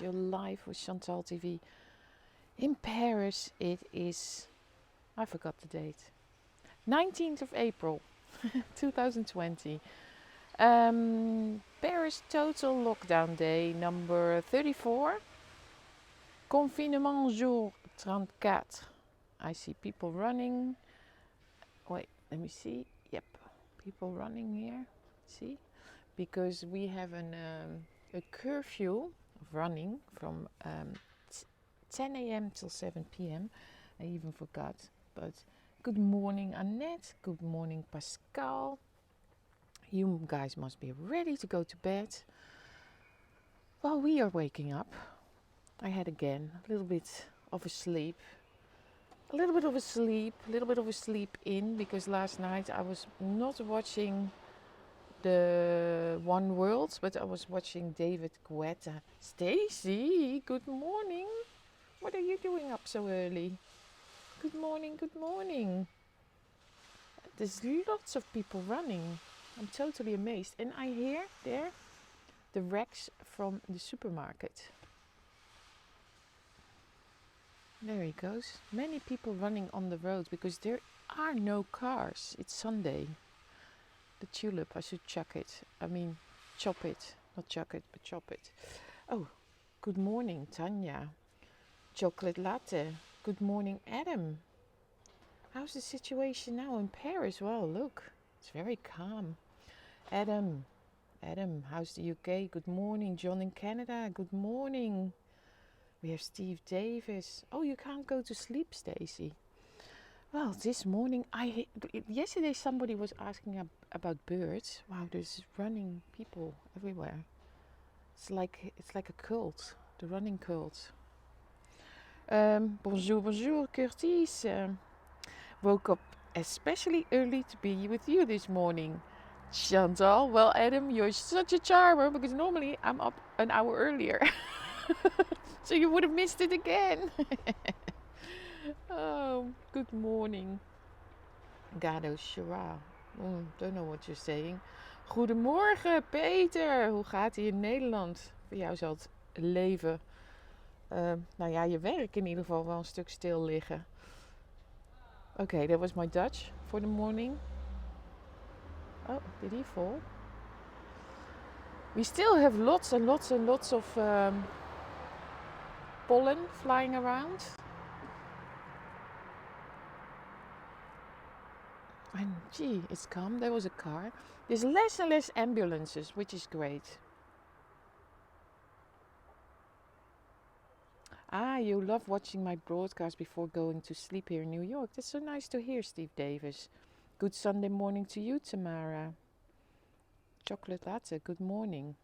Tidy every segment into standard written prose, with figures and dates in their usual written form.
Your live with ChantalTV in Paris. It is, I forgot the date, 19th of April 2020. Paris total lockdown day number 34. Confinement jour 34. I see people running. Wait, let me see. Yep, people running here. See? Because we have a curfew of running from 10 a.m. till 7 p.m. I even forgot. But good morning, Annette. Good morning, Pascal. You guys must be ready to go to bed. Well, we are waking up. I had again a little bit of a sleep. A little bit of a sleep in, because last night I was not watching the One World, but I was watching David Guetta. Stacy, good morning. What are you doing up so early? Good morning, good morning. There's lots of people running. I'm totally amazed. And I hear there the racks from the supermarket. There he goes. Many people running on the road because there are no cars. It's Sunday. The tulip, I should chuck it. I mean, chop it. Not chuck it, but chop it. Oh, good morning, Tanya. Chocolate latte. Good morning, Adam. How's the situation now in Paris? Well, look, it's very calm. Adam, how's the UK? Good morning. John in Canada, good morning. We have Steve Davis. Oh, you can't go to sleep, Stacy. Well, this morning, yesterday somebody was asking about birds. Wow, there's running people everywhere. It's like a cult, the running cult. Bonjour, Curtis. Woke up especially early to be with you this morning, Chantal. Well, Adam, you're such a charmer, because normally I'm up an hour earlier. So you would have missed it again. Oh, good morning. Gado Shira. Don't know what you're saying. Goedemorgen, Peter. Hoe gaat ie in Nederland? Voor jou zal het leven, nou ja, je werk in ieder geval wel een stuk stil liggen. Okay, that was my Dutch for the morning. Oh, did he fall? We still have lots and lots of pollen flying around. And gee, it's calm. There was a car. There's less and less ambulances, which is great. Ah, you love watching my broadcast before going to sleep here in New York. That's so nice to hear, Steve Davis. Good Sunday morning to you, Tamara. Chocolate latte, good morning.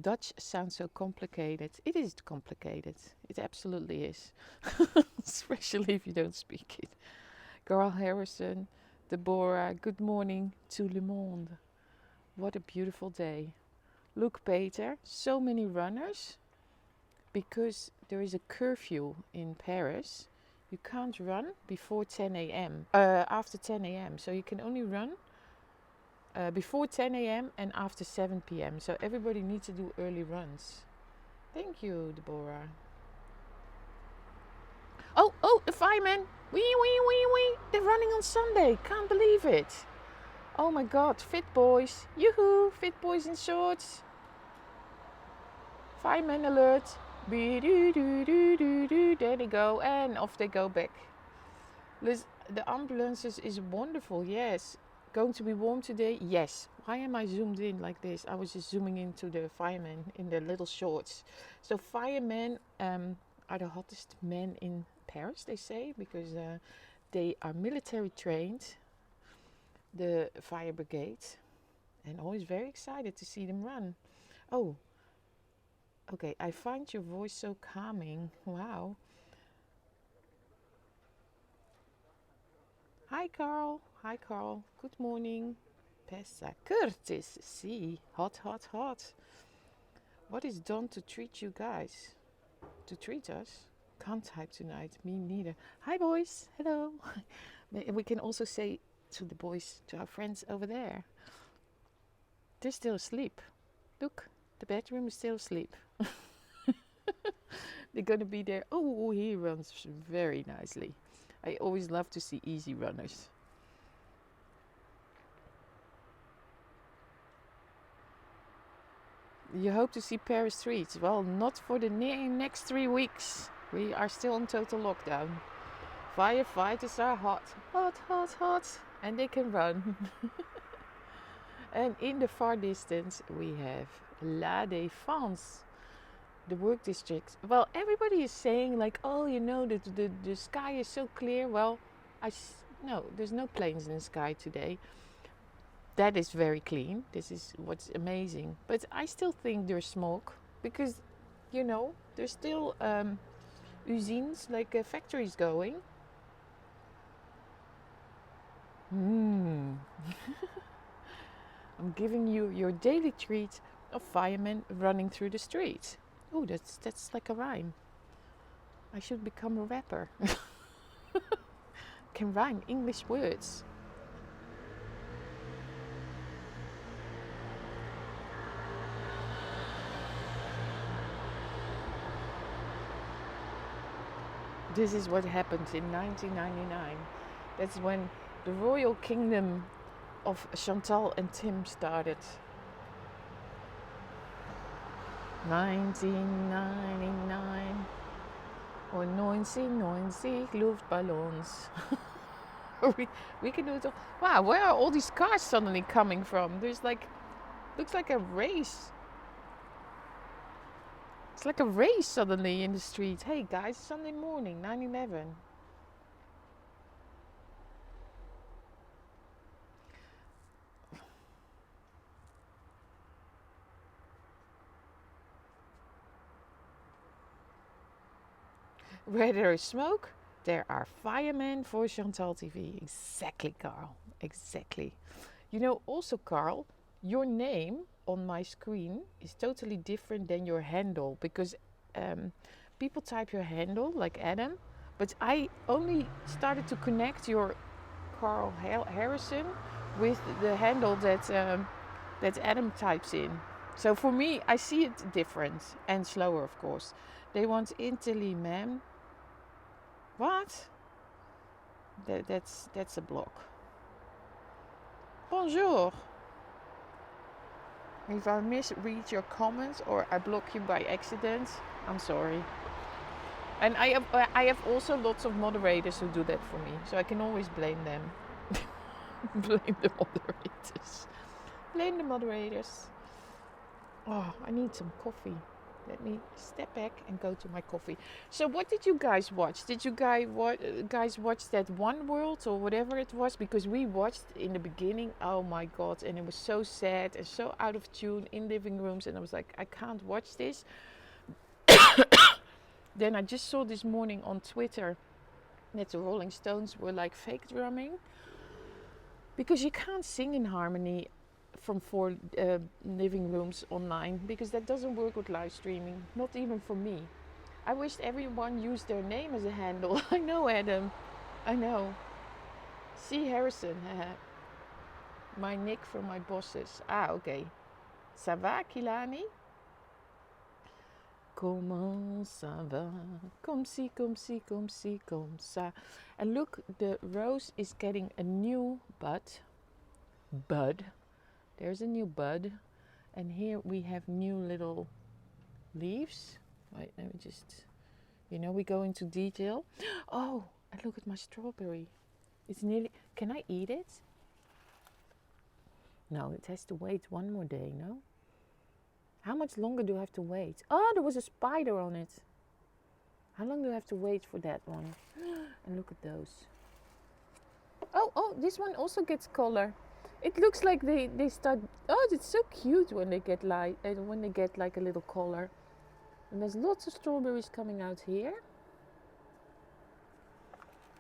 Dutch sounds so complicated. It is complicated. It absolutely is. Especially if you don't speak it. Carl Harrison, Deborah, good morning to Le Monde. What a beautiful day. Look, Peter, so many runners. Because there is a curfew in Paris, you can't run before 10 a.m. After 10 a.m. So you can only run before 10 a.m. and after 7 p.m. So everybody needs to do early runs. Thank you, Deborah. Oh, the firemen! Wee! They're running on Sunday. Can't believe it. Oh my God, fit boys. Yoo-hoo, fit boys in shorts. Fireman alert. There they go, and off they go back. The ambulances is wonderful, yes. Going to be warm today? Yes. Why am I zoomed in like this? I was just zooming into the firemen in their little shorts. So firemen are the hottest men in Paris, they say, because they are military trained, the fire brigade, and always very excited to see them run. Oh, okay, I find your voice so calming. Wow. Hi, Carl. Good morning. Pessa. Curtis. See. Hot. What is done to treat you guys? To treat us? Can't type tonight. Me neither. Hi, boys. Hello. We can also say to the boys, to our friends over there, they're still asleep. Look, the bedroom is still asleep. They're going to be there. Oh, he runs very nicely. I always love to see easy runners. You hope to see Paris streets? Well, not for the next 3 weeks. We are still in total lockdown. Firefighters are hot, hot, hot, hot, and they can run. And in the far distance, we have La Défense, the work district. Well, everybody is saying like, oh, you know, the sky is so clear. Well, no, there's no planes in the sky today. That is very clean. This is what's amazing. But I still think there's smoke because, you know, there's still usines, like factories going. I'm giving you your daily treat of firemen running through the streets. Oh, that's like a rhyme. I should become a rapper. Can rhyme English words. This is what happened in 1999. That's when the royal kingdom of Chantal and Tim started. 1999 or 1990 Luftballons. we can do it all. Wow, where are all these cars suddenly coming from? There's like, looks like a race. It's like a race suddenly in the street. Hey guys, Sunday morning, 9/11. Where there is smoke, there are firemen for ChantalTV. Exactly, Carl. Exactly. You know, also, Carl, your name on my screen is totally different than your handle because people type your handle like Adam, but I only started to connect your Carl Harrison with the handle that Adam types in. So for me, I see it different and slower, of course. They want Italy, ma'am. What? That's a block. Bonjour. If I misread your comments or I block you by accident, I'm sorry. And I have also lots of moderators who do that for me, so I can always blame them. Blame the moderators. Blame the moderators. Oh, I need some coffee. Let me step back and go to my coffee. So what did you guys watch? Did you guys watch that One World or whatever it was? Because we watched in the beginning, oh my God, and it was so sad and so out of tune in living rooms. And I was like, I can't watch this. Then I just saw this morning on Twitter that the Rolling Stones were like fake drumming. Because you can't sing in harmony from 4 living rooms online, because that doesn't work with live streaming, not even for me. I wished everyone used their name as a handle. I know, Adam, I know. C. Harrison, my nick from my bosses. Ah, okay. Ça va, Kilani? Comment ça va? Comme si, comme si, comme si, comme ça. And look, the rose is getting a new bud. There's a new bud, and here we have new little leaves. Wait, let me just, we go into detail. Oh, and look at my strawberry. It's nearly, can I eat it? No, it has to wait one more day, no? How much longer do I have to wait? Oh, there was a spider on it. How long do I have to wait for that one? And look at those. Oh, this one also gets color. It looks like they start. Oh, it's so cute when they get like a little color. And there's lots of strawberries coming out here.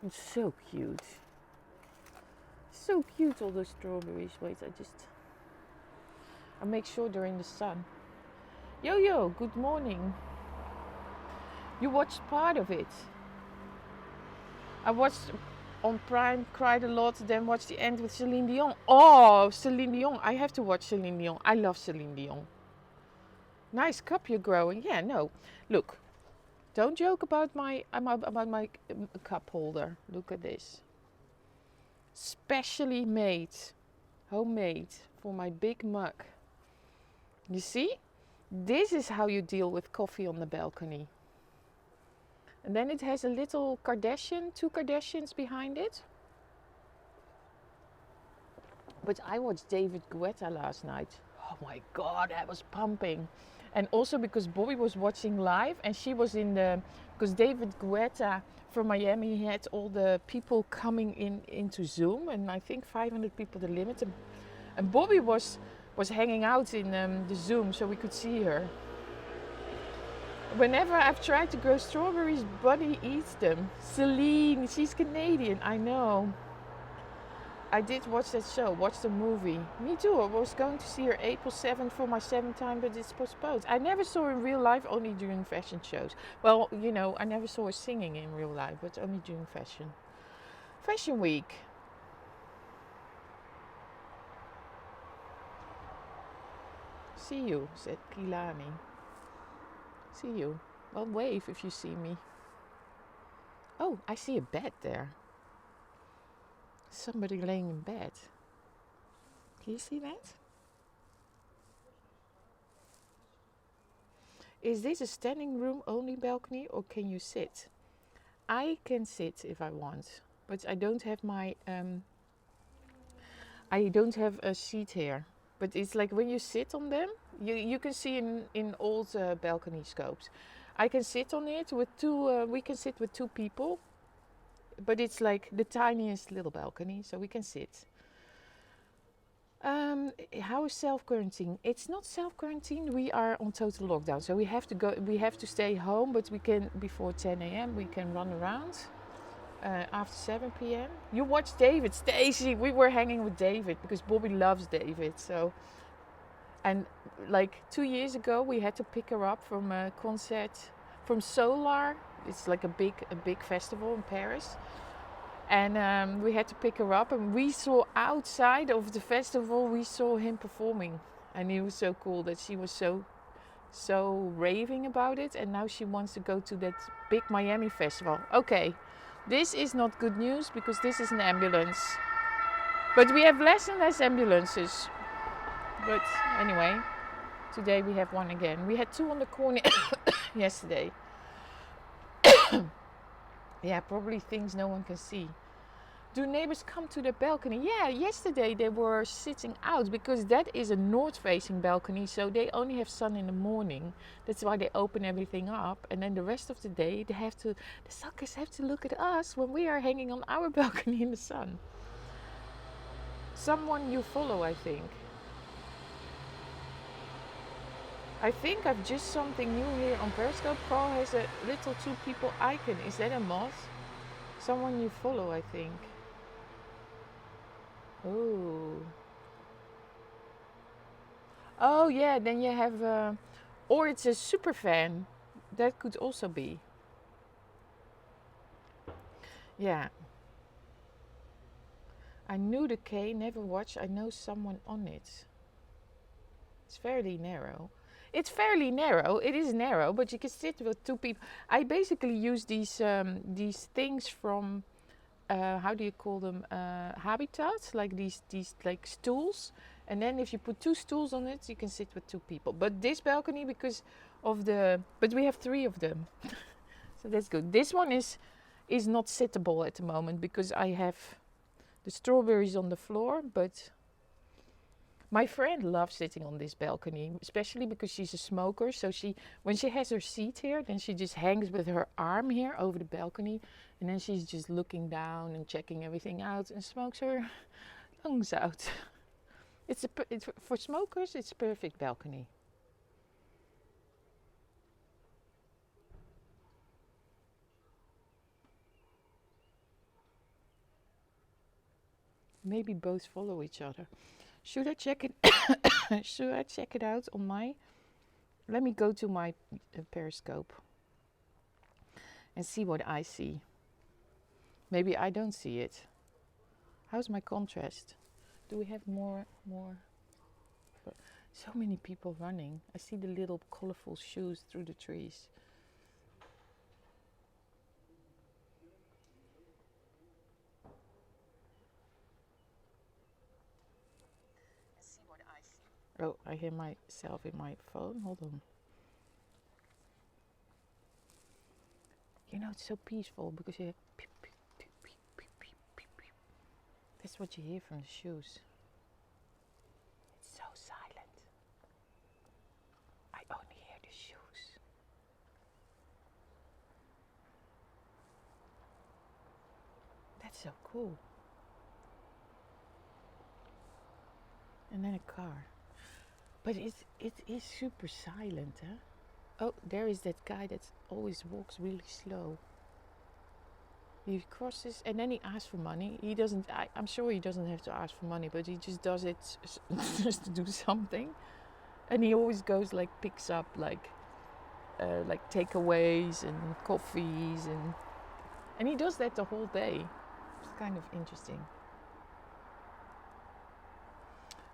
It's so cute. So cute, all those strawberries. Wait, I make sure they're in the sun. Yo, good morning. You watched part of it. I watched on Prime, cried a lot, then watched the end with Celine Dion. Oh, Celine Dion. I have to watch Celine Dion. I love Celine Dion. Nice cup you're growing. Yeah, no. Look, Don't joke about my cup holder. Look at this. Specially made, homemade for my big mug. You see? This is how you deal with coffee on the balcony. And then it has a little Kardashian, 2 Kardashians behind it. But I watched David Guetta last night. Oh my God, that was pumping. And also because Bobby was watching live and she was in the, because David Guetta from Miami, he had all the people coming into Zoom, and I think 500 people the limit. And Bobby was hanging out in the Zoom so we could see her. Whenever I've tried to grow strawberries, Buddy eats them. Celine, she's Canadian, I know. I did watch that show, watch the movie. Me too, I was going to see her April 7th for my 7th time, but it's postponed. I never saw her in real life, only during fashion shows. Well, you know, I never saw her singing in real life, but only during fashion. Fashion week. See you, said Kilani. See you. Well, wave if you see me. Oh, I see a bed there. Somebody laying in bed. Can you see that? Is this a standing room only balcony or can you sit? I can sit if I want, but I don't have my I don't have a seat here. But it's like when you sit on them, you can see in old balcony scopes. I can sit on it with 2, we can sit with 2 people. But it's like the tiniest little balcony, so we can sit. How is self-quarantine? It's not self-quarantine, we are on total lockdown. So we have to go, we have to stay home, but we can, before 10 a.m, we can run around. After 7 p.m. You watch David, Stacy. We were hanging with David because Bobby loves David. So, and like 2 years ago, we had to pick her up from a concert from Solar. It's like a big festival in Paris, and we had to pick her up. And we saw outside of the festival, we saw him performing, and he was so cool that she was so raving about it. And now she wants to go to that big Miami festival. Okay. This is not good news because this is an ambulance. But we have less and less ambulances. But anyway, today we have one again. We had 2 on the corner yesterday. Yeah, probably things no one can see. Do neighbors come to the balcony? Yeah, yesterday they were sitting out because that is a north-facing balcony, so they only have sun in the morning. That's why they open everything up, and then the rest of the day the suckers have to look at us when we are hanging on our balcony in the sun. Someone you follow, I think. I think I've just something new here on Periscope. Carl has a little 2 people icon. Is that a moth? Someone you follow, I think. Oh yeah, then you have, or it's a super fan. That could also be. Yeah. I knew the K, never watched. I know someone on it. It's fairly narrow. It's fairly narrow. It is narrow, but you can sit with 2 people. I basically use these things from. How do you call them? Habitats, like these like stools. And then if you put 2 stools on it, you can sit with 2 people. But this balcony, because of but we have 3 of them, so that's good. This one is not sittable at the moment because I have the strawberries on the floor. But my friend loves sitting on this balcony, especially because she's a smoker. So when she has her seat here, then she just hangs with her arm here over the balcony. And then she's just looking down and checking everything out and smokes her lungs out. It's for smokers, it's a perfect balcony. Maybe both follow each other. Should I check it? Should I check it out on my? Let me go to my Periscope and see what I see. Maybe I don't see it. How's my contrast? Do we have more? So many people running. I see the little colorful shoes through the trees. Oh, I hear myself in my phone. Hold on. You know, it's so peaceful because you hear peep, peep, peep, peep, peep, peep, peep, peep. That's what you hear from the shoes. It's so silent. I only hear the shoes. That's so cool. And then a car. But it is super silent, huh? Oh, there is that guy that always walks really slow. He crosses and then he asks for money. He doesn't. I'm sure he doesn't have to ask for money, but he just does it just to do something. And he always goes like picks up like takeaways and coffees and he does that the whole day. It's kind of interesting.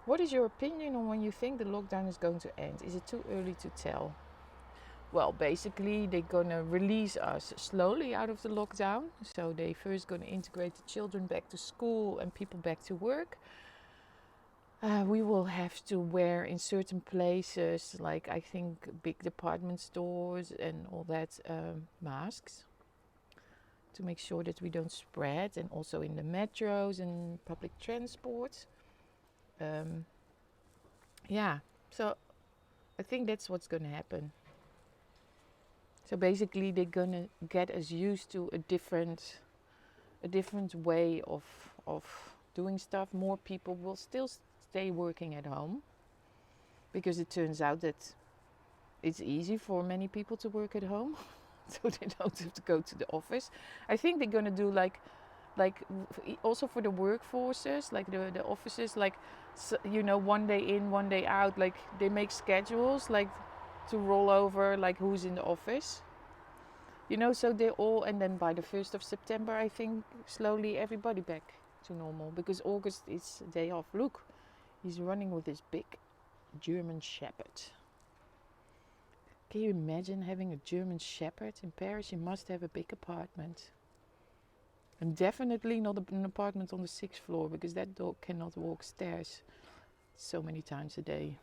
What is your opinion on when you think the lockdown is going to end? Is it too early to tell? Well, basically, they're gonna release us slowly out of the lockdown. So they first gonna integrate the children back to school and people back to work. We will have to wear in certain places, like I think big department stores and all that, masks to make sure that we don't spread, and also in the metros and public transport. Yeah, so I think that's what's gonna happen. So basically, they're gonna get us used to a different way of doing stuff. More people will still stay working at home because it turns out that it's easy for many people to work at home, so they don't have to go to the office. I think they're gonna do like also for the workforces, like the offices, like you know, 1 day in, 1 day out. Like they make schedules like to roll over, like who's in the office. You know, so they all, and then by the 1st of September, I think slowly everybody back to normal because August is a day off. Look, he's running with his big German Shepherd. Can you imagine having a German Shepherd in Paris? You must have a big apartment. And definitely not an apartment on the 6th floor because that dog cannot walk stairs so many times a day.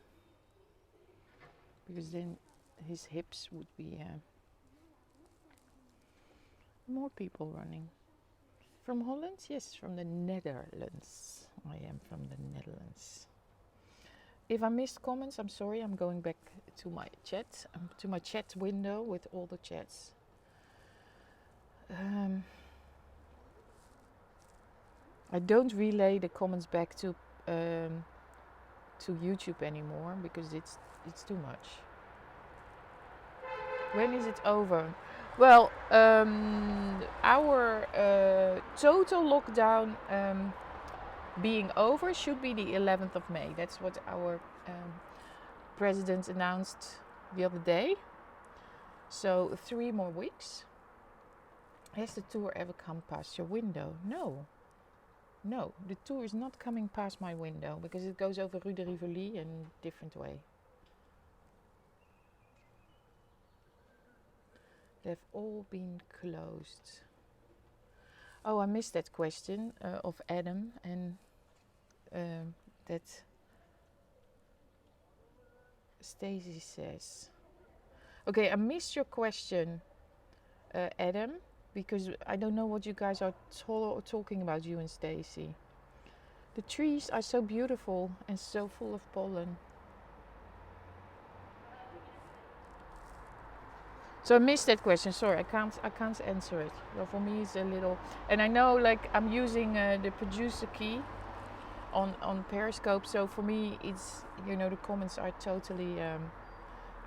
Because then his hips would be more people running. From Holland? Yes, from the Netherlands. I am from the Netherlands. If I missed comments, I'm sorry. I'm going back to my chat window with all the chats. I don't relay the comments back to YouTube anymore because it's too much. When is it over? Well, our total lockdown being over should be the 11th of May. That's what our president announced the other day. So 3 more weeks. Has the tour ever come past your window? No, the tour is not coming past my window because it goes over Rue de Rivoli in a different way. They've all been closed. Oh, I missed that question of Adam, and that Stacy says. Okay, I missed your question, Adam, because I don't know what you guys are talking about, you and Stacy. The trees are so beautiful and so full of pollen. So I missed that question. Sorry, I can't answer it. Well, for me, it's a little, and I know like I'm using the producer key on Periscope. So for me, it's, you know, the comments are totally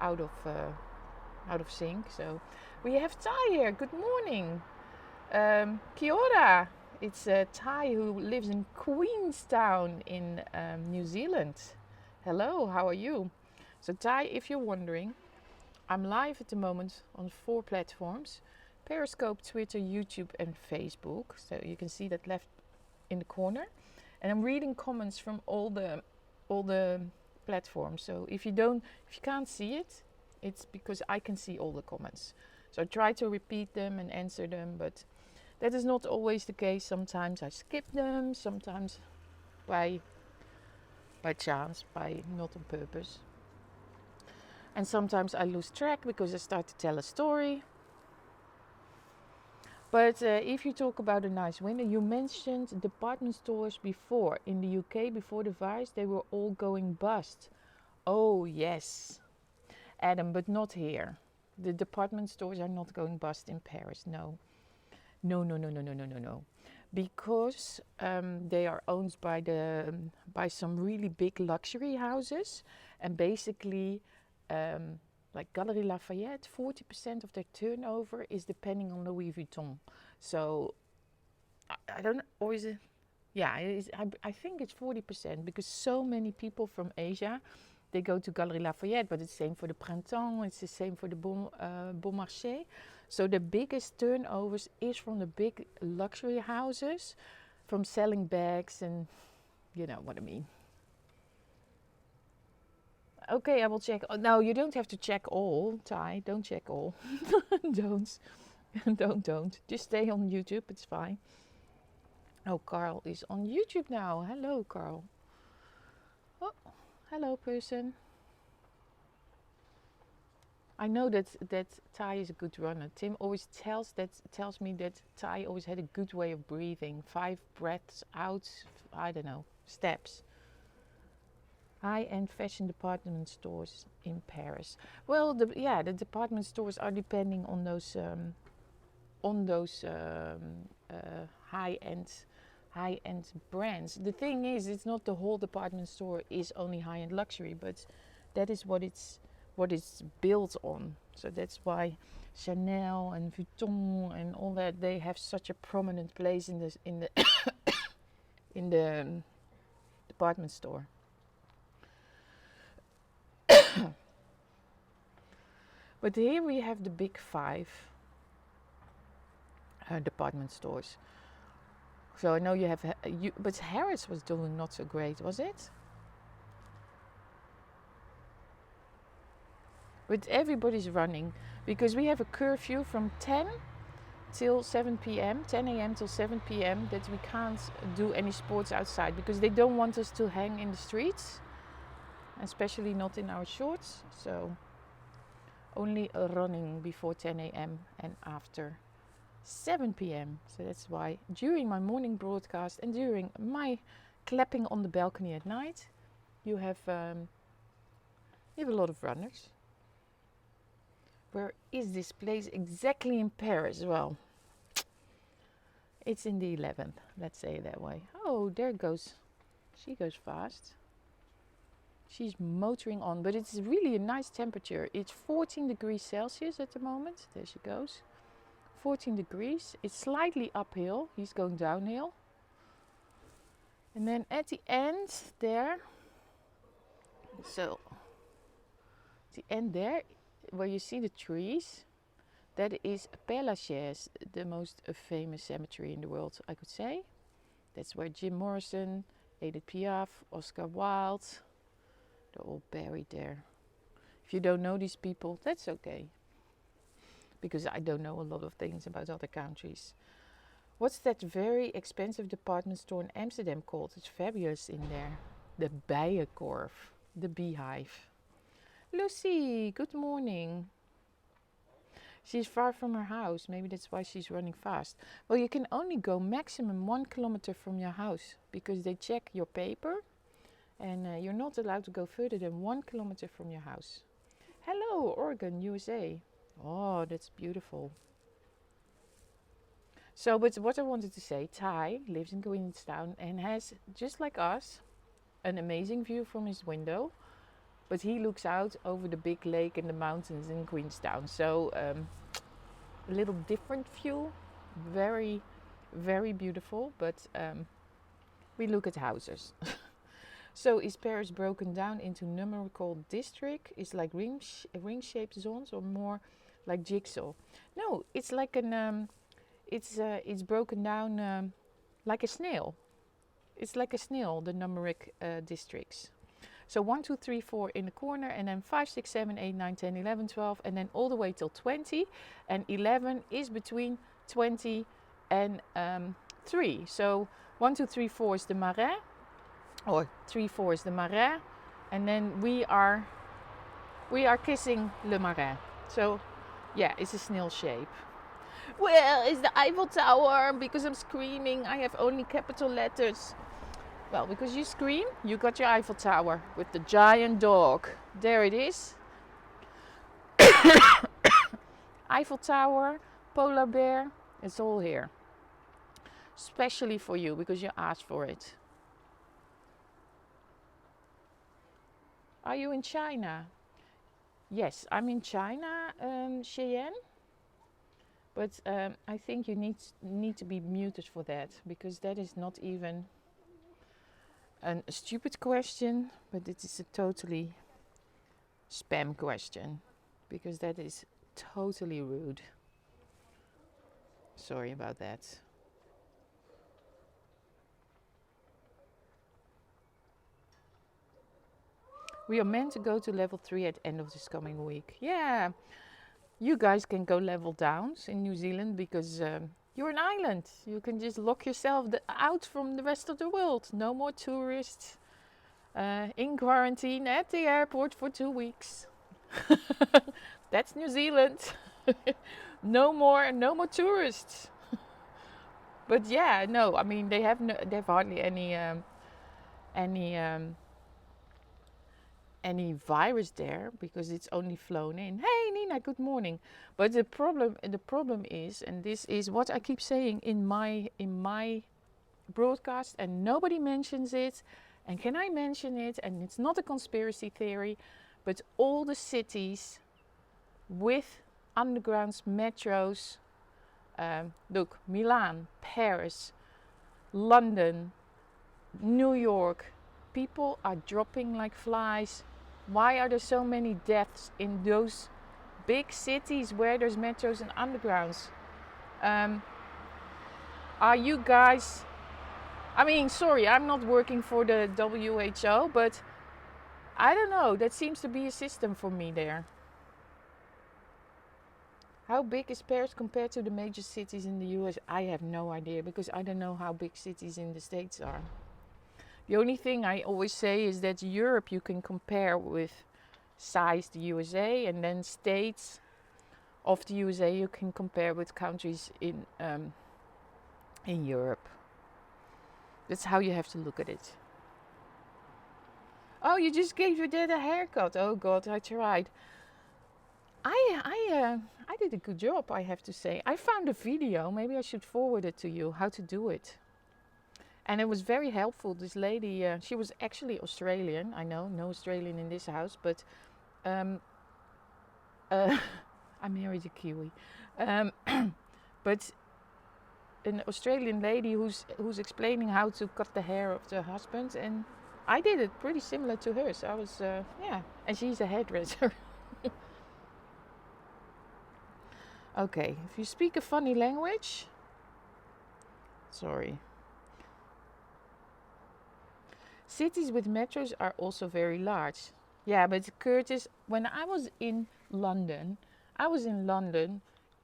out of sync. So we have Ty here. Good morning, kia ora. It's Ty who lives in Queenstown in New Zealand. Hello, how are you? So Ty, if you're wondering, I'm live at the moment on 4 platforms: Periscope, Twitter, YouTube and Facebook. So you can see that left in the corner. And I'm reading comments from all the platforms. So if you can't see it, it's because I can see all the comments. So I try to repeat them and answer them, but that is not always the case. Sometimes I skip them, sometimes by by chance, by not on purpose. And sometimes I lose track because I start to tell a story. But if you talk about a nice window, you mentioned department stores before. In the UK, before the virus, they were all going bust. Oh, yes, Adam, but not here. The department stores are not going bust in Paris, no. No, no, no, no, no, no, no, no. Because they are owned by some really big luxury houses. And basically, like Galeries Lafayette, 40% of their turnover is depending on Louis Vuitton. So I don't always, yeah, I think it's 40% because so many people from Asia, they go to Galeries Lafayette, but it's the same for the Printemps, it's the same for the Bon Marché. So the biggest turnovers is from the big luxury houses, from selling bags and you know what I mean. Okay, I will check. Oh, no, you don't have to check all, Ty. Don't check all. don't. don't. Just stay on YouTube. It's fine. Oh, Carl is on YouTube now. Hello, Carl. Oh, hello, person. I know that Ty is a good runner. Tim always tells me that Ty always had a good way of breathing. 5 breaths out. I don't know. Steps. High-end fashion department stores in Paris. Well, the department stores are depending on those high-end brands. The thing is, it's not the whole department store is only high-end luxury, but that is what it's built on. So that's why Chanel and Vuitton and all that, they have such a prominent place in the in the department store. But here we have the big 5 department stores. So I know you have, but Harrods was doing not so great, was it? But everybody's running because we have a curfew from 10 till 7 p.m., 10 a.m. till 7 p.m. that we can't do any sports outside because they don't want us to hang in the streets, especially not in our shorts. So only running before 10 a.m. and after 7 p.m. So that's why during my morning broadcast and during my clapping on the balcony at night, you have a lot of runners. Where is this place exactly in Paris? Well, it's in the 11th, let's say it that way. Oh, there goes, she goes fast. She's motoring on, but it's really a nice temperature. It's 14 degrees Celsius at the moment. There she goes. 14 degrees. It's slightly uphill. He's going downhill. And then at the end there, so the end there, where you see the trees, that is Père Lachaise, the most famous cemetery in the world, I could say. That's where Jim Morrison, Edith Piaf, Oscar Wilde, they're all buried there. If you don't know these people, that's okay. Because I don't know a lot of things about other countries. What's that very expensive department store in Amsterdam called? It's fabulous in there. The Bijenkorf, the beehive. Lucy, good morning. She's far from her house. Maybe that's why she's running fast. Well, you can only go maximum 1 kilometer from your house because they check your paper and you're not allowed to go further than 1 kilometer from your house. Hello, Oregon, USA. Oh, that's beautiful. So, but what I wanted to say, Ty lives in Queenstown and has, just like us, an amazing view from his window. But he looks out over the big lake and the mountains in Queenstown. So a little different view, very, very beautiful. But we look at houses. So is Paris broken down into numerical district? Is like ring-shaped zones or more like jigsaw? No, it's like an it's broken down like a snail. It's like a snail, the numeric districts. So 1, 2, 3, 4 in the corner, and then 5, 6, 7, 8, 9, 10, 11, 12, and then all the way till 20. And 11 is between 20 and 3. So 1, 2, 3, 4 is the Marais. or 3/4 is the Marais, and then we are kissing Le Marais. So yeah, it's a snail shape. Well, it's the Eiffel Tower. Because I'm screaming, I have only capital letters. Well, because you scream, you got your Eiffel Tower with the giant dog. There it is. Eiffel Tower, polar bear, it's all here. Especially for you, because you asked for it. Are you in China? Yes, I'm in China, Cheyenne. But I think you need to be muted for that, because that is not even a stupid question, but it is a totally spam question, because that is totally rude. Sorry about that. We are meant to go to level 3 at the end of this coming week. Yeah, you guys can go level downs in New Zealand, because you're an island. You can just lock yourself out from the rest of the world. No more tourists in quarantine at the airport for 2 weeks. That's New Zealand. no more tourists. But yeah, no, I mean they have hardly any virus there, because it's only flown in. Hey Nina, good morning. But the problem is, and this is what I keep saying in my broadcast, and nobody mentions it, and can I mention it? And it's not a conspiracy theory, but all the cities with undergrounds, metros, look, Milan, Paris, London, New York, people are dropping like flies. Why are there so many deaths in those big cities where there's metros and undergrounds? Are you guys... I mean, sorry, I'm not working for the WHO, but I don't know. That seems to be a system for me there. How big is Paris compared to the major cities in the US? I have no idea, because I don't know how big cities in the States are. The only thing I always say is that Europe you can compare with size the USA, and then states of the USA you can compare with countries in Europe. That's how you have to look at it. Oh, you just gave your dad a haircut. Oh God, I tried. I did a good job, I have to say. I found a video, maybe I should forward it to you, how to do it. And it was very helpful. This lady, she was actually Australian. I know, no Australian in this house, but I married a Kiwi. But an Australian lady who's explaining how to cut the hair of the husband, and I did it pretty similar to hers. I was, and she's a hairdresser. Okay, if you speak a funny language, sorry. Cities with metros are also very large. Yeah, but Curtis, when I was in London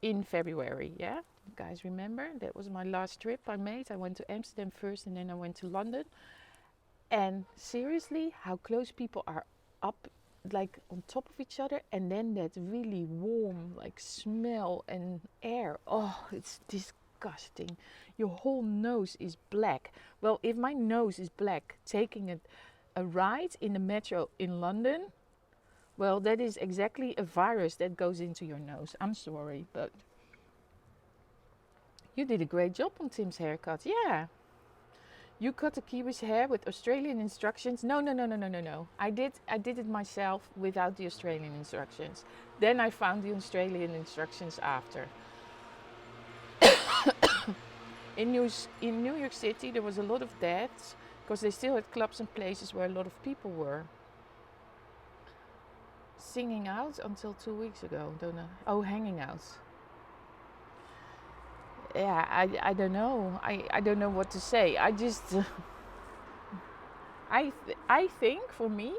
in February, yeah? You guys remember? That was my last trip I made. I went to Amsterdam first, and then I went to London. And seriously, how close people are up, like on top of each other, and then that really warm like smell and air. Oh, it's disgusting. Your whole nose is black. Well, if my nose is black taking a ride in the metro in London, well, that is exactly a virus that goes into your nose. I'm sorry, but you did a great job on Tim's haircut. Yeah. You cut the Kiwi's hair with Australian instructions? No. I did it myself without the Australian instructions. Then I found the Australian instructions after. In New York City, there was a lot of deaths because they still had clubs and places where a lot of people were. Singing out until 2 weeks ago. Don't know. Oh, hanging out. Yeah, I don't know. I don't know what to say. I just... I think for me,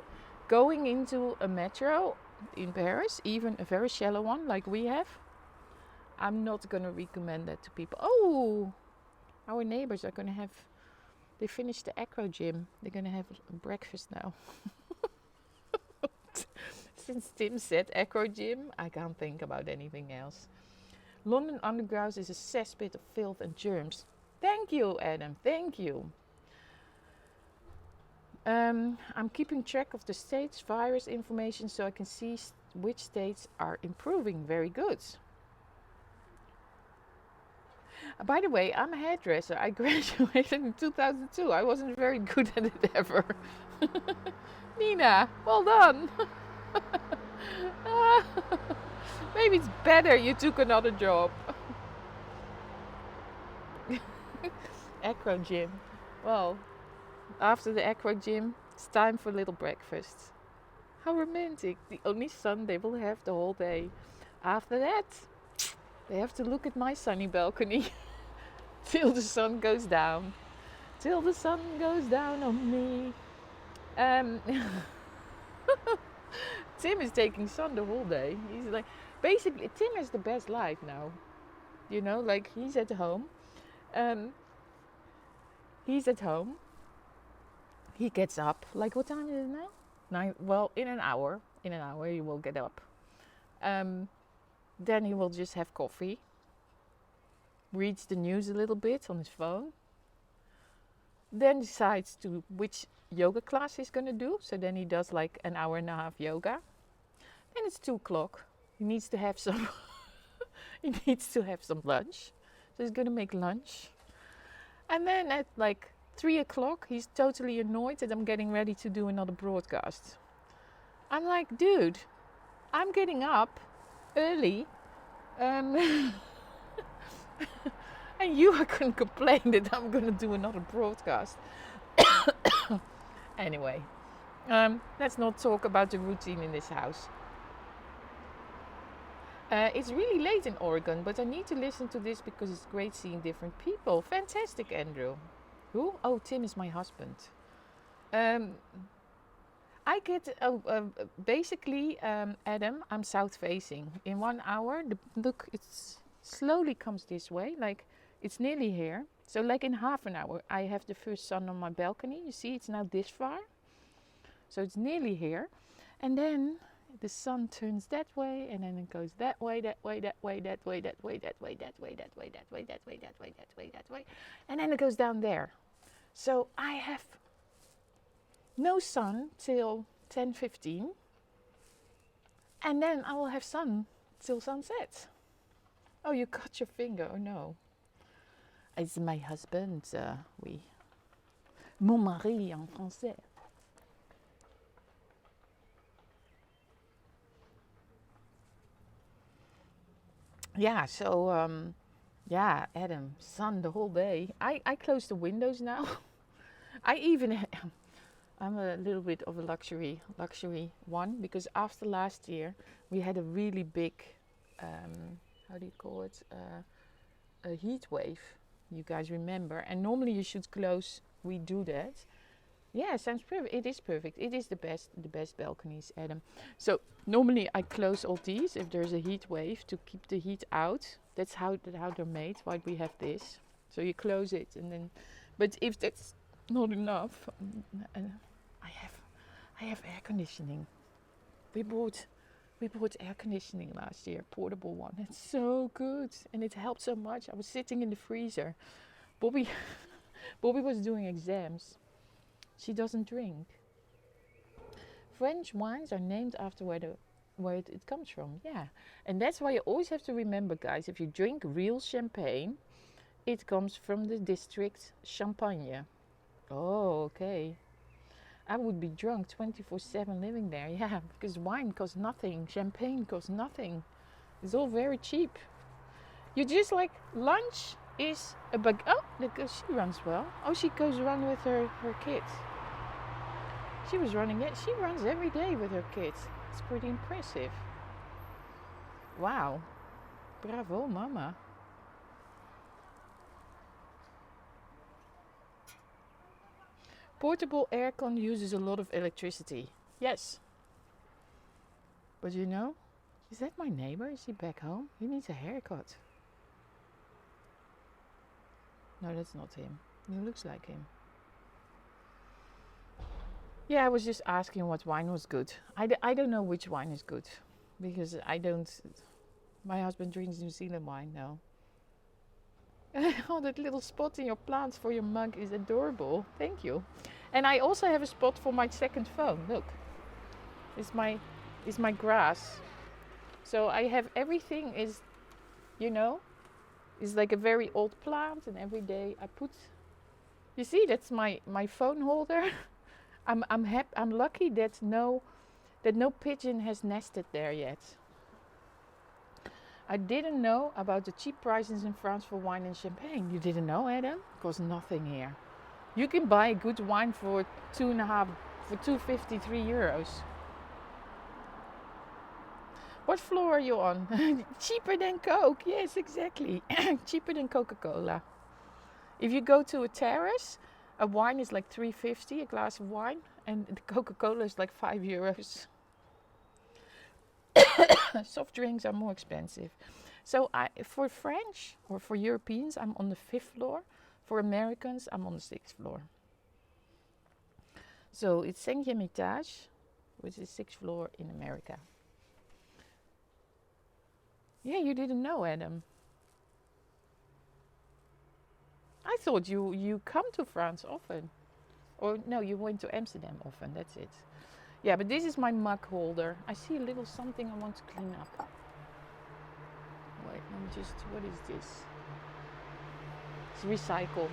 going into a metro in Paris, even a very shallow one like we have, I'm not going to recommend that to people. Oh, our neighbors are going to have They finished the acro gym. They're gonna have breakfast now. Since Tim said acro gym, I can't think about anything else. London Underground is a cesspit of filth and germs. Thank you, Adam. Thank you. I'm keeping track of the states' virus information so I can see which states are improving. Very good. By the way, I'm a hairdresser. I graduated in 2002. I wasn't very good at it ever. Nina, well done. Maybe it's better you took another job. Acro gym. Well, after the acro gym, it's time for a little breakfast. How romantic. The only sun they will have the whole day. After that, they have to look at my sunny balcony till the sun goes down. Till the sun goes down on me. Tim is taking sun the whole day. He's like, basically, Tim has the best life now. You know, like he's at home. He's at home. He gets up. Like, what time is it now? 9. Well, in an hour. In an hour, he will get up. Then he will just have coffee. Reads the news a little bit on his phone. Then decides to which yoga class he's gonna do. So then he does like an hour and a half yoga. Then it's 2 o'clock. He needs to have some. He needs to have some lunch. So he's gonna make lunch. And then at like 3 o'clock, he's totally annoyed that I'm getting ready to do another broadcast. I'm like, dude, I'm getting up early. And you are going to complain that I'm going to do another broadcast. Anyway, let's not talk about the routine in this house. It's really late in Oregon, but I need to listen to this because it's great seeing different people. Fantastic, Andrew. Who? Oh, Tim is my husband. I get, basically, Adam, I'm south facing. In 1 hour, look, it slowly comes this way, like it's nearly here. So like in half an hour, I have the first sun on my balcony. You see, it's now this far. So it's nearly here. And then the sun turns that way, and then it goes that way, that way, that way, that way, that way, that way, that way, that way, that way, that way, that way, that way, that way. And then it goes down there. So I have no sun till 10:15, and then I will have sun till sunset. Oh, you cut your finger. Oh no. It's my husband, oui. Mon mari en français. Yeah, so yeah, Adam, sun the whole day. I close the windows now. I even I'm a little bit of a luxury one, because after last year we had a really big, how do you call it, a heat wave. You guys remember? And normally you should close. We do that. Yeah, sounds perfect. It is perfect. It is the best balconies, Adam. So normally I close all these if there's a heat wave to keep the heat out. That's how they're made. Why we have this? So you close it, and then, but if that's not enough, I have air conditioning. We bought air conditioning last year, portable one. It's so good, and it helped so much. I was sitting in the freezer. Bobby was doing exams. She doesn't drink. French wines are named after where it comes from. Yeah, and that's why you always have to remember, guys. If you drink real champagne, it comes from the district Champagne. Oh, okay. I would be drunk 24/7 living there. Yeah, because wine costs nothing, champagne costs nothing. It's all very cheap. You just like lunch is a bag. Oh, look, she runs well. Oh, she goes run with her kids. She was running it. She runs every day with her kids. It's pretty impressive. Wow. Bravo, mama. Portable aircon uses a lot of electricity. Yes. But you know, is that my neighbor? Is he back home? He needs a haircut. No, that's not him. He looks like him. Yeah, I was just asking what wine was good. I don't know which wine is good because I don't. My husband drinks New Zealand wine now. Oh, that little spot in your plants for your mug is adorable. Thank you. And I also have a spot for my second phone. Look, it's my grass. So I have everything is, you know, is like a very old plant, and every day I put. You see, that's my phone holder. I'm lucky that no pigeon has nested there yet. I didn't know about the cheap prices in France for wine and champagne. You didn't know, Adam? Costs nothing here. You can buy a good wine for 2.50, €3. What floor are you on? Cheaper than Coke. Yes, exactly. Cheaper than Coca-Cola. If you go to a terrace, a wine is like $3.50 a glass of wine, and the Coca-Cola is like €5. Soft drinks are more expensive. So for French or for Europeans, I'm on the 5th floor. For Americans, I'm on the 6th floor. So it's 5e étage, which is 6th floor in America. Yeah, you didn't know, Adam. I thought you come to France often. Or no, you went to Amsterdam often, that's it. Yeah, but this is my mug holder. I see a little something I want to clean up. Wait, what is this? It's recycle.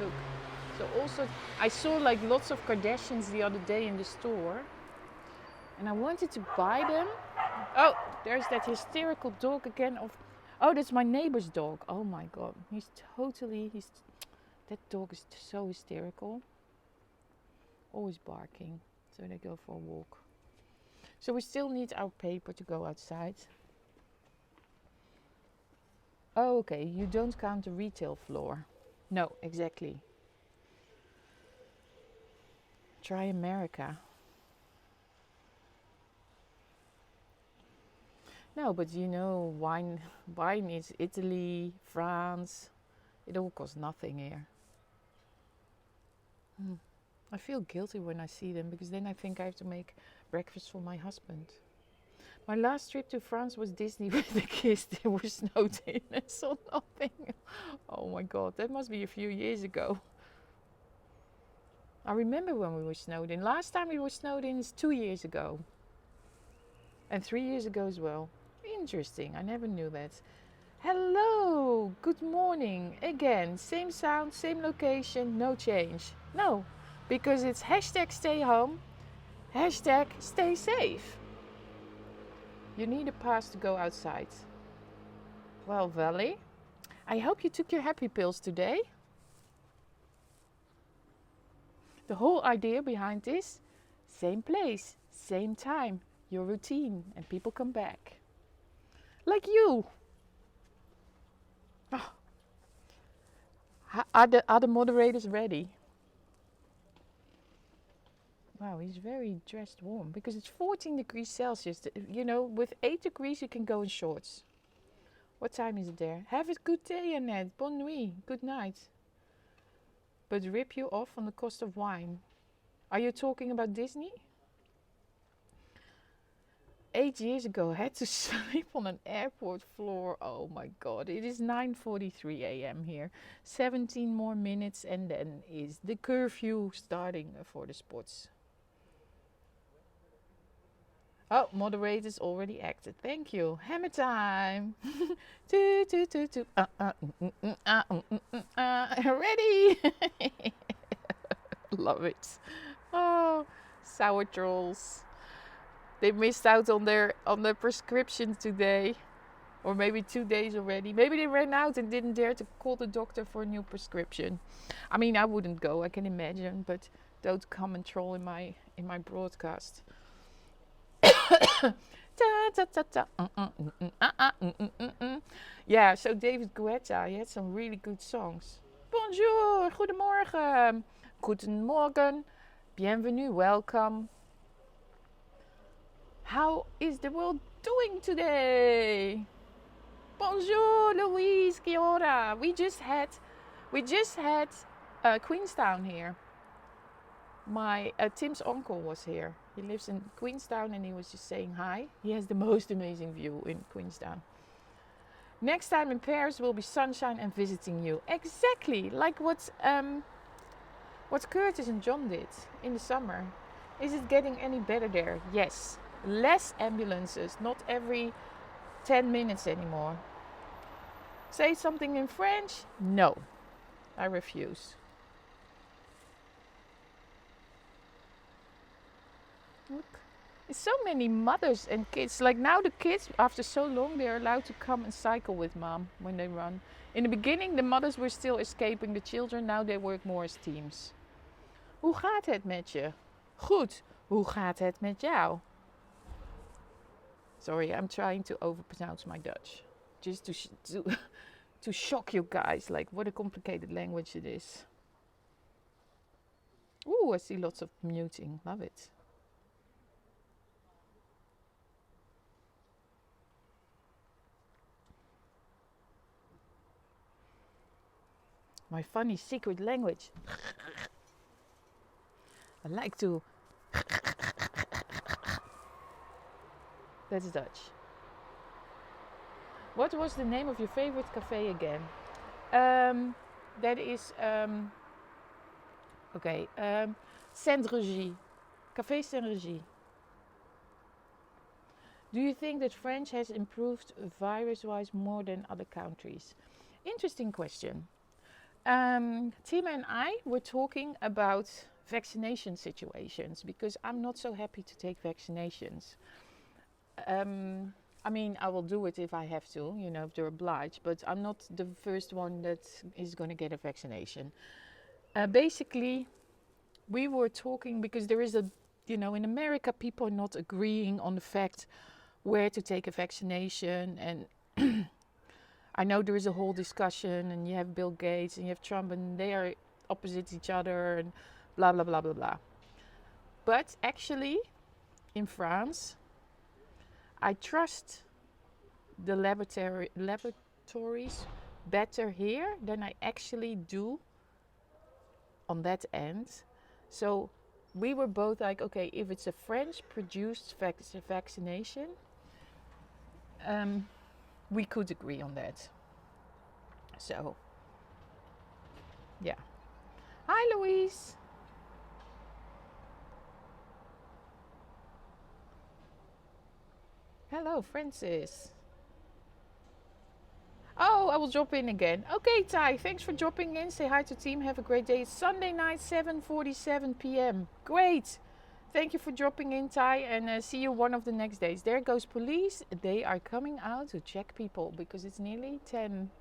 Look. So also, I saw like lots of Kardashians the other day in the store. And I wanted to buy them. Oh, there's that hysterical dog again Oh, that's my neighbor's dog. Oh my God. That dog is so hysterical. Always barking. So they go for a walk. So we still need our paper to go outside. Oh, okay. You don't count the retail floor. No, exactly. Try America. No, but you know, wine is Italy, France. It all costs nothing here. I feel guilty when I see them because then I think I have to make breakfast for my husband. My last trip to France was Disney with the kids. They were snowed in and saw nothing. Oh my God, that must be a few years ago. I remember when we were snowed in. Last time we were snowed in is 2 years ago. And 3 years ago as well. Interesting, I never knew that. Hello, good morning. Again, same sound, same location, no change. No, because it's hashtag stay home, hashtag stay safe. You need a pass to go outside. Well, Valley, I hope you took your happy pills today. The whole idea behind this, same place, same time, your routine, and people come back. Like you. Oh. Are the moderators ready? Wow, he's very dressed warm because it's 14 degrees Celsius. You know, with 8 degrees you can go in shorts. What time is it there? Have a good day, Annette. Bonne nuit. Good night. But rip you off on the cost of wine. Are you talking about Disney? 8 years ago, I had to sleep on an airport floor. Oh my God, it is 9:43 a.m. here. 17 more minutes and then is the curfew starting for the sports. Oh, moderators already acted. Thank you. Hammer time. Ready? Love it. Oh, sour trolls. They missed out on their prescription today. Or maybe 2 days already. Maybe they ran out and didn't dare to call the doctor for a new prescription. I mean, I wouldn't go, I can imagine, but don't come and troll in my broadcast. Yeah, so David Guetta, he had some really good songs. Bonjour, goedemorgen, guten Morgen, bienvenue, welcome. How is the world doing today? Bonjour, Louise, kia ora. We just had Queenstown here. My Tim's uncle was here. He lives in Queenstown and he was just saying hi. He has the most amazing view in Queenstown. Next time in Paris will be sunshine and visiting you. Exactly, like what Curtis and John did in the summer. Is it getting any better there? Yes. Less ambulances, not every 10 minutes anymore. Say something in French? No, I refuse. Look, it's so many mothers and kids. Like now the kids, after so long, they're allowed to come and cycle with mom when they run. In the beginning, the mothers were still escaping the children. Now they work more as teams. Hoe gaat het met je? Goed. Hoe gaat het met jou? Sorry, I'm trying to overpronounce my Dutch. Just to shock you guys, like what a complicated language it is. Ooh, I see lots of muting. Love it. My funny secret language. I like to. That's Dutch. What was the name of your favorite cafe again? That is Saint-Regie. Café Saint-Regie. Do you think that French has improved virus-wise more than other countries? Interesting question. Tima and I were talking about vaccination situations because I'm not so happy to take vaccinations. I mean, I will do it if I have to, you know, if they're obliged, but I'm not the first one that is going to get a vaccination. Basically, we were talking because there is in America, people are not agreeing on the fact where to take a vaccination. And I know there is a whole discussion, and you have Bill Gates and you have Trump, and they are opposite each other, and blah, blah, blah, blah, blah. But actually, in France, I trust the laboratories better here than I actually do on that end. So we were both like, okay, if it's a French-produced vaccination, we could agree on that. So, yeah. Hi, Louise. Hello, Francis. Oh, I will drop in again. Okay, Ty, thanks for dropping in. Say hi to team. Have a great day. It's Sunday night, 7:47 p.m. Great. Thank you for dropping in, Ty, and see you one of the next days. There goes police. They are coming out to check people because it's nearly 10.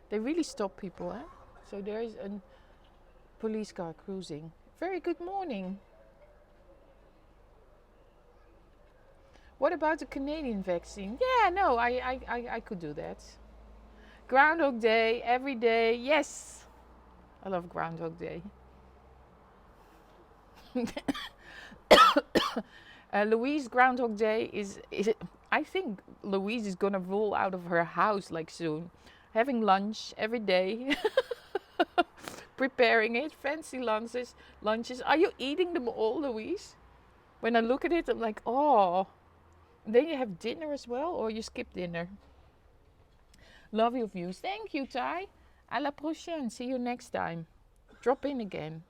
They really stop people, eh? So there is a police car cruising. Very good morning. What about the Canadian vaccine? Yeah, no, I could do that. Groundhog Day, every day. Yes. I love Groundhog Day. Louise, Groundhog Day is I think Louise is gonna roll out of her house like soon. Having lunch every day. Preparing it, fancy lunches. Are you eating them all, Louise? When I look at it, I'm like, oh. And then you have dinner as well, or you skip dinner? Love your views. Thank you, Ty. À la prochaine. See you next time. Drop in again.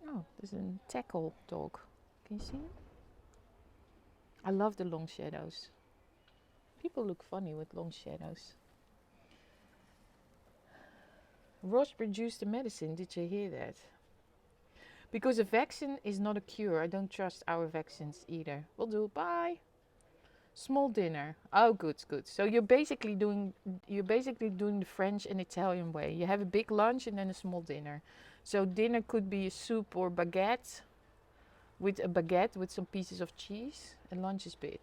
Oh, there's a tackle dog. Can you see him? I love the long shadows. People look funny with long shadows. Ross produced the medicine. Did you hear that? Because a vaccine is not a cure. I don't trust our vaccines either. Will do. Bye. Small dinner. Oh, good. So you're basically doing the French and Italian way. You have a big lunch and then a small dinner. So dinner could be a soup or baguette with some pieces of cheese. And lunch is big.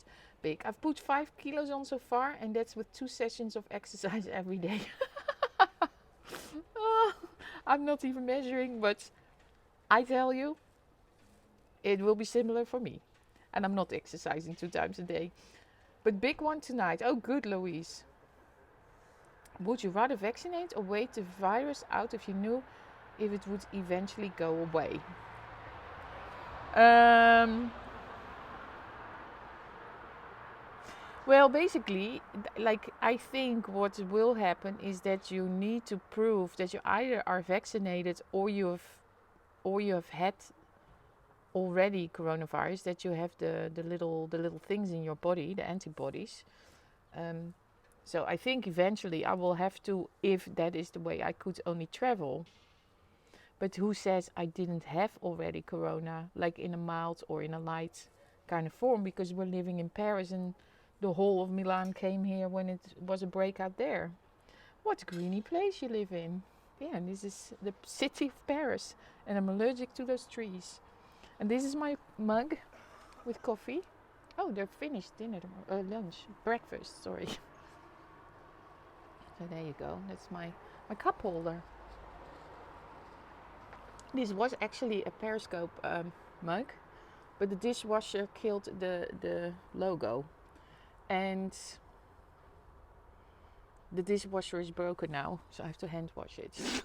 I've put 5 kilos on so far, and that's with 2 sessions of exercise every day. Oh, I'm not even measuring, but I tell you, it will be similar for me. And I'm not exercising 2 times a day. But big one tonight. Oh, good, Louise. Would you rather vaccinate or wait the virus out if you knew if it would eventually go away? Um, well, basically, like I think what will happen is that you need to prove that you either are vaccinated or you have had already coronavirus, that you have the little things in your body, the antibodies. Um, so I think eventually I will have to, if that is the way I could only travel. But who says I didn't have already corona, like in a mild or in a light kind of form, because we're living in Paris and the whole of Milan came here when it was a breakout there. What a greeny place you live in. Yeah, and this is the city of Paris, and I'm allergic to those trees. And this is my mug with coffee. Oh, they're finished dinner, lunch, breakfast, sorry. So there you go, that's my cup holder. This was actually a Periscope mug, but the dishwasher killed the logo. And the dishwasher is broken now, so I have to hand wash it.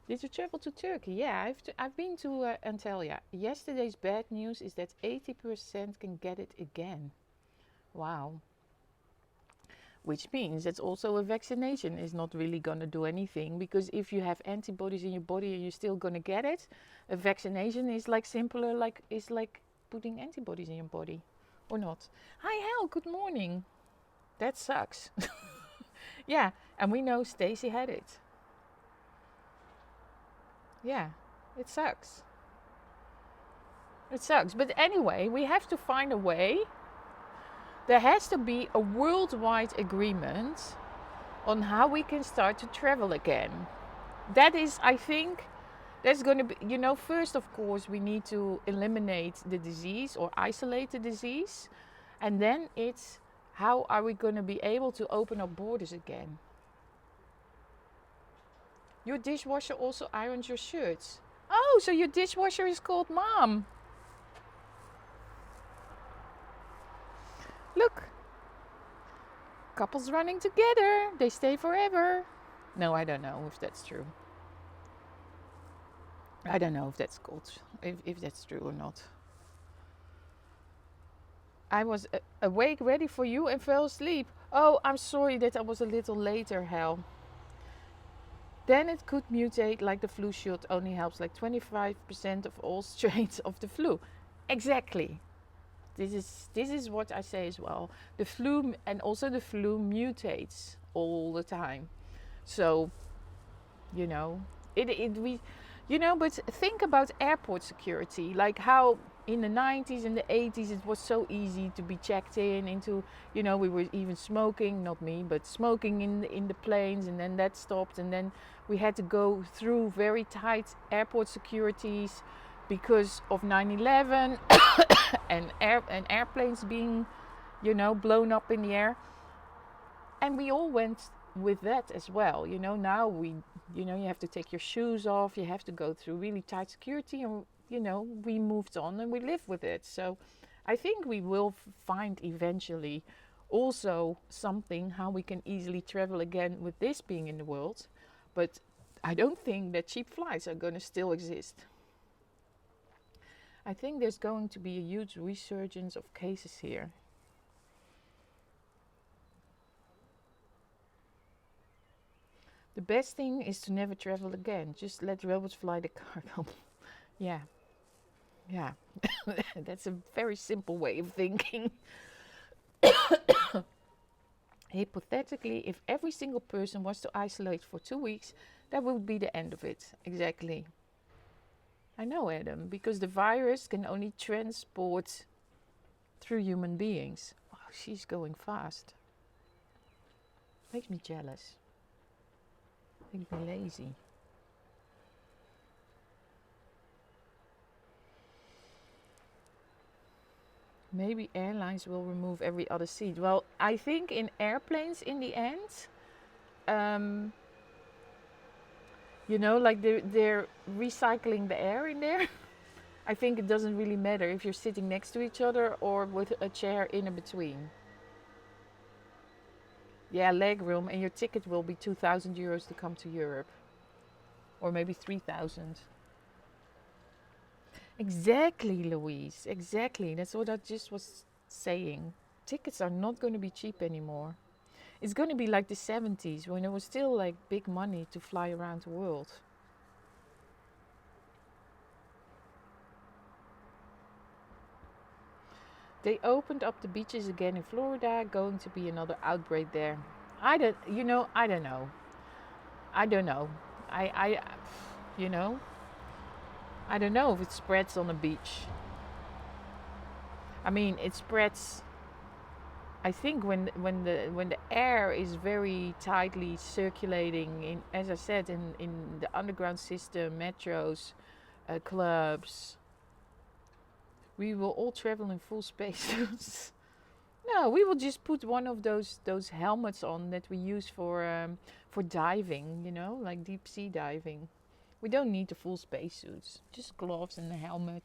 Did you travel to Turkey? Yeah, I've been to Antalya. Yesterday's bad news is that 80% can get it again. Wow. Which means that also a vaccination is not really going to do anything, because if you have antibodies in your body and you're still going to get it, a vaccination is like simpler, is like putting antibodies in your body, or not. Hi Hal, good morning. That sucks. Yeah, and we know Stacy had it. Yeah, it sucks. It sucks. But anyway, we have to find a way. There has to be a worldwide agreement on how we can start to travel again. That is, I think, that's going to be, first, of course, we need to eliminate the disease or isolate the disease. And then it's how are we going to be able to open up borders again? Your dishwasher also irons your shirts. Oh, so your dishwasher is called Mom. Look. Couples running together. They stay forever. No, I don't know if that's true. I don't know if that's called, if that's true or not. I was awake ready for you and fell asleep. Oh, I'm sorry that I was a little later, Hal. Then it could mutate like the flu shot only helps like 25% of all strains of the flu. Exactly. This is what I say as well. The flu, and also the flu mutates all the time. So, but think about airport security, like how in the 90s and the 80s it was so easy to be checked into, we were even smoking, not me, but smoking in the planes, and then that stopped, and then we had to go through very tight airport securities because of 9/11 and airplanes being, blown up in the air. And we all went with that as well. Now you have to take your shoes off, you have to go through really tight security, and, we moved on and we live with it. So I think we will find eventually also something how we can easily travel again with this being in the world. But I don't think that cheap flights are going to still exist. I think there's going to be a huge resurgence of cases here. The best thing is to never travel again. Just let robots fly the cargo. Yeah. That's a very simple way of thinking. Hypothetically, if every single person was to isolate for 2 weeks, that would be the end of it. Exactly. I know, Adam, because the virus can only transport through human beings. Wow, she's going fast. Makes me jealous. Makes me lazy. Maybe airlines will remove every other seat. Well, I think in airplanes in the end, like they're recycling the air in there. I think it doesn't really matter if you're sitting next to each other or with a chair in between. Yeah, leg room, and your ticket will be 2,000 euros to come to Europe, or maybe 3,000. Exactly, Louise. Exactly. That's what I just was saying. Tickets are not going to be cheap anymore. It's going to be like the 70s when it was still like big money to fly around the world. They opened up the beaches again in Florida. Going to be another outbreak there. I don't, I don't know. I don't know. I, you know, I don't know if it spreads on the beach. I mean, it spreads. I think when the air is very tightly circulating in, as I said, in the underground system, metros, clubs, we will all travel in full spacesuits. No, we will just put one of those helmets on that we use for diving, like deep sea diving. We don't need the full spacesuits, just gloves and a helmet.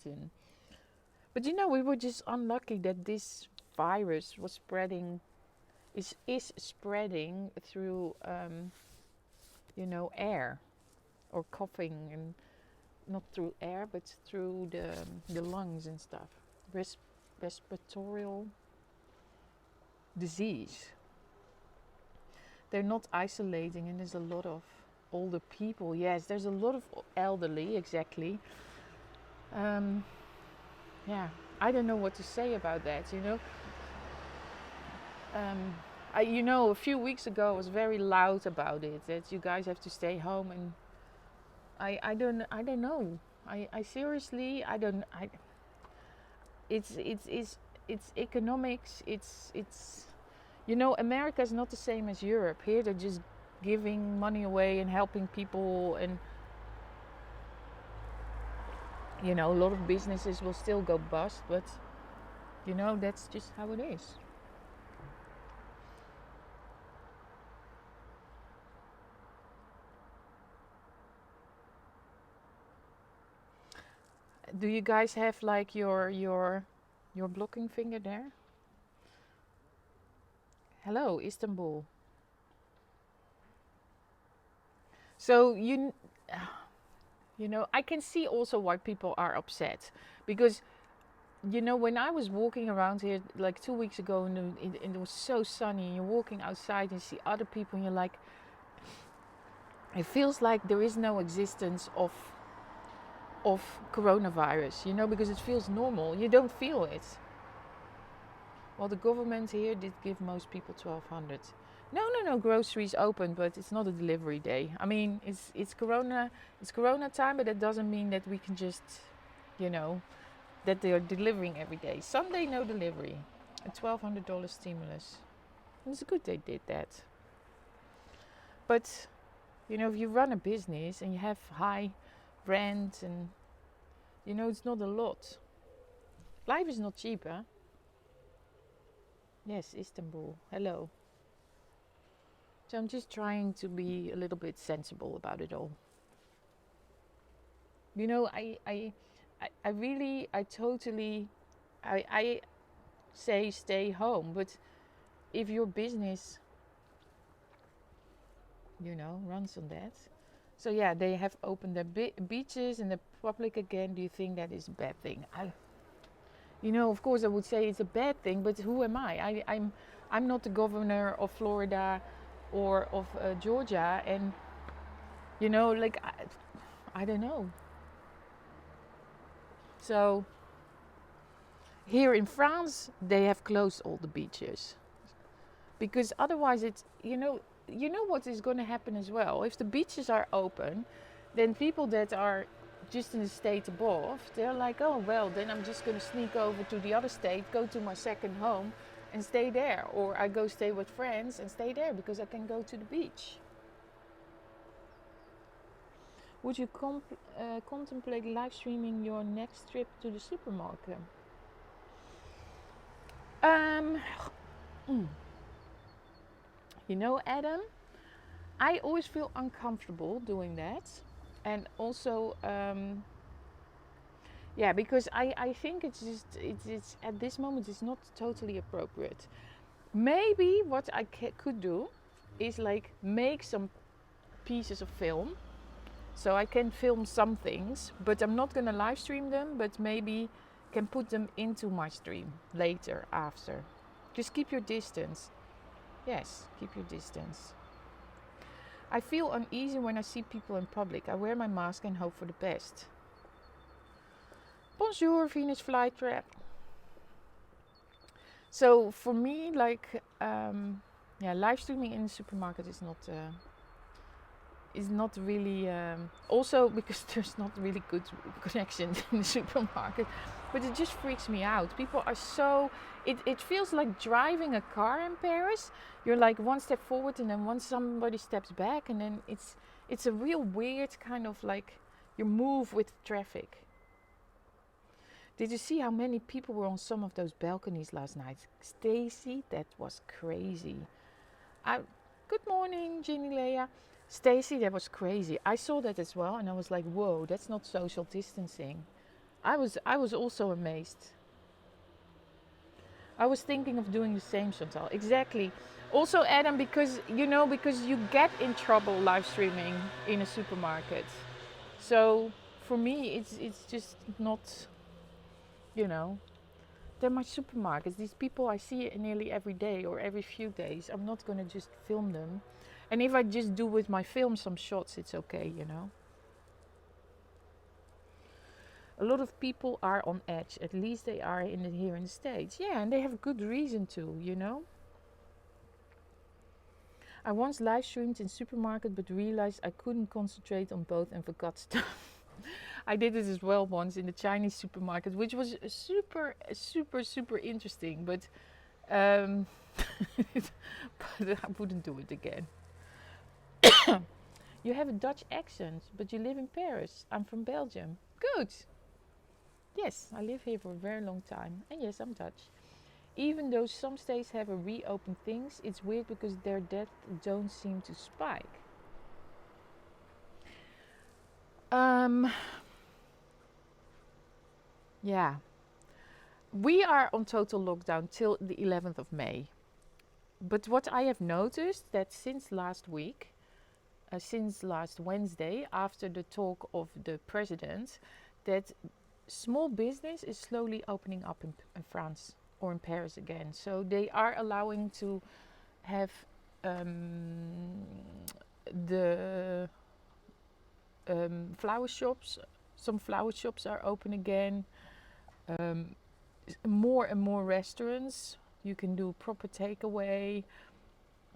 But we were just unlucky that this virus was spreading, is spreading through, air or coughing, and not through air, but through the lungs and stuff. Respiratory disease. They're not isolating, and there's a lot of older people. Yes, there's a lot of elderly, exactly. Yeah, I don't know what to say about that, a few weeks ago I was very loud about it, that you guys have to stay home, and I don't know. I seriously, I don't, it's economics, it's America is not the same as Europe. Here they're just giving money away and helping people, and a lot of businesses will still go bust, but that's just how it is. Do you guys have like your blocking finger there? Hello, Istanbul. So I can see also why people are upset, because when I was walking around here like 2 weeks ago, and it was so sunny, and you're walking outside and see other people, and you're like, it feels like there is no existence of coronavirus, because it feels normal. You don't feel it. Well, the government here did give most people 1,200. No, groceries open, but it's not a delivery day. I mean, it's Corona time, but that doesn't mean that we can just, that they are delivering every day. Sunday, no delivery. A $1,200 stimulus. And it's good they did that. But, if you run a business and you have high rent, and, it's not a lot. Life is not cheap, huh? Yes, Istanbul. Hello. So I'm just trying to be a little bit sensible about it all. I say stay home, but if your business, runs on that. So yeah, they have opened the beaches and the public again. Do you think that is a bad thing? Of course I would say it's a bad thing, but who am I? I'm not the governor of Florida or of Georgia, and I don't know. So here in France, they have closed all the beaches, because otherwise it's what is going to happen as well. If the beaches are open, then people that are just in the state above, they're like, oh well, then I'm just going to sneak over to the other state, go to my second home and stay there, or I go stay with friends and stay there because I can go to the beach. Would you contemplate live streaming your next trip to the supermarket? Adam, I always feel uncomfortable doing that, and also because I think it's at this moment it's not totally appropriate. Maybe what I could do is like make some pieces of film. So I can film some things, but I'm not gonna live stream them, but maybe can put them into my stream later after. Just keep your distance. Yes, keep your distance. I feel uneasy when I see people in public. I wear my mask and hope for the best. Bonjour, Venus Flytrap. So for me, like, live streaming in the supermarket is not really. Also because there's not really good connection in the supermarket, but it just freaks me out. People are so. It feels like driving a car in Paris. You're like one step forward and then once somebody steps back, and then it's a real weird kind of like you move with traffic. Did you see how many people were on some of those balconies last night? Stacy, that was crazy. Good morning, Ginny Leia. Stacy, that was crazy. I saw that as well, and I was like, whoa, that's not social distancing. I was also amazed. I was thinking of doing the same, Chantal. Exactly. Also, Adam, because you get in trouble live streaming in a supermarket. So for me, it's just not, they're my supermarkets. These people I see nearly every day or every few days. I'm not going to just film them. And if I just do with my film some shots, it's okay, A lot of people are on edge. At least they are here in the States. Yeah, and they have good reason to. I once live streamed in supermarket but realized I couldn't concentrate on both and forgot stuff. I did it as well once in the Chinese supermarket, which was super, super, super interesting. But, but I wouldn't do it again. You have a Dutch accent, but you live in Paris. I'm from Belgium. Good. Yes, I live here for a very long time. And yes, I'm Dutch. Even though some states have a reopened things, it's weird because their deaths don't seem to spike. Yeah. We are on total lockdown till the 11th of May. But what I have noticed that since last week, since last Wednesday, after the talk of the president, that small business is slowly opening up in France or in Paris again. So they are allowing to have the flower shops. Some flower shops are open again. More and more restaurants. You can do proper takeaway.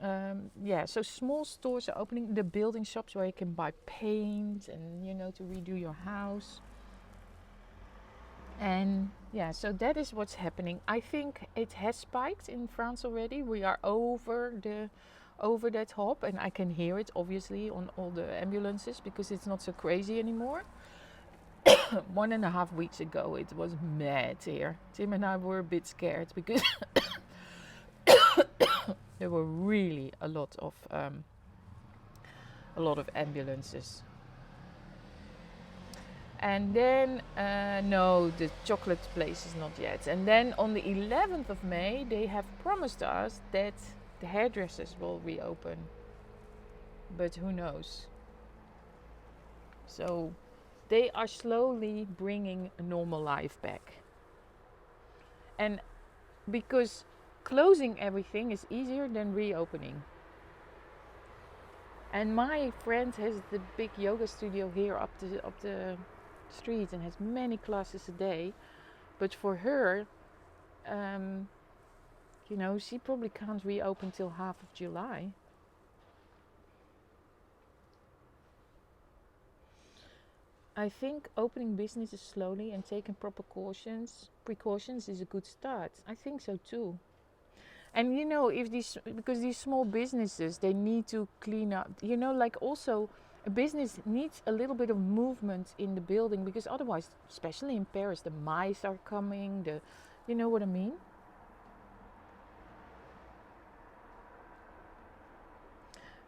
So small stores are opening. The building shops where you can buy paint and to redo your house. And so that is what's happening. I think it has spiked in France already. We are over that hop, and I can hear it obviously on all the ambulances because it's not so crazy anymore. 1.5 weeks ago it was mad here. Tim and I were a bit scared because there were really a lot of ambulances. And then no, the chocolate place is not yet. And then on the 11th of May they have promised us that the hairdressers will reopen, but who knows. So they are slowly bringing a normal life back. And because closing everything is easier than reopening. And my friend has the big yoga studio here up the street and has many classes a day. But for her, she probably can't reopen till half of July. I think opening businesses slowly and taking precautions is a good start. I think so too. And because these small businesses, they need to clean up. Like also a business needs a little bit of movement in the building because otherwise, especially in Paris, the mice are coming. You know what I mean?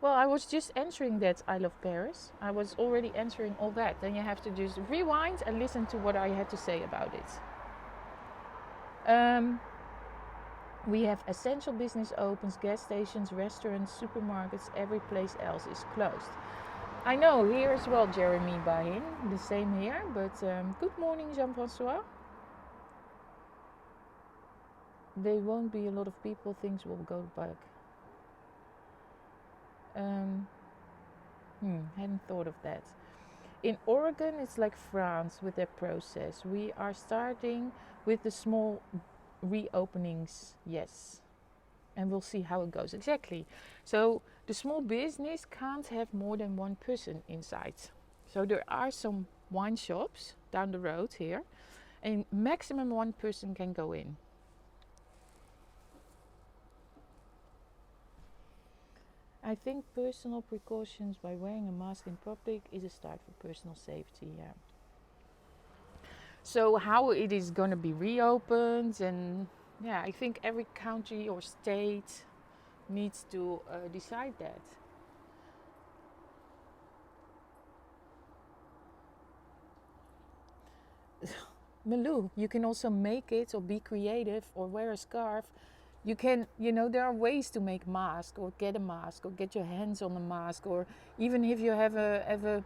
Well, I was just answering that I love Paris. I was already answering all that. Then you have to just rewind and listen to what I had to say about it. We have essential business opens, gas stations, restaurants, supermarkets, every place else is closed. I know, here as well, Jeremy Bahin, the same here, but good morning, Jean-François. There won't be a lot of people, things will go back. Hadn't thought of that. In Oregon, it's like France with their process. We are starting with the small reopenings, yes. And we'll see how it goes. Exactly. So the small business can't have more than one person inside. So there are some wine shops down the road here, and maximum one person can go in. I think personal precautions by wearing a mask in public is a start for personal safety. Yeah. So how it is going to be reopened, and yeah, I think every country or state needs to decide that. Malou, you can also make it or be creative or wear a scarf. You can, there are ways to make mask or get a mask or get your hands on a mask, or even if you have a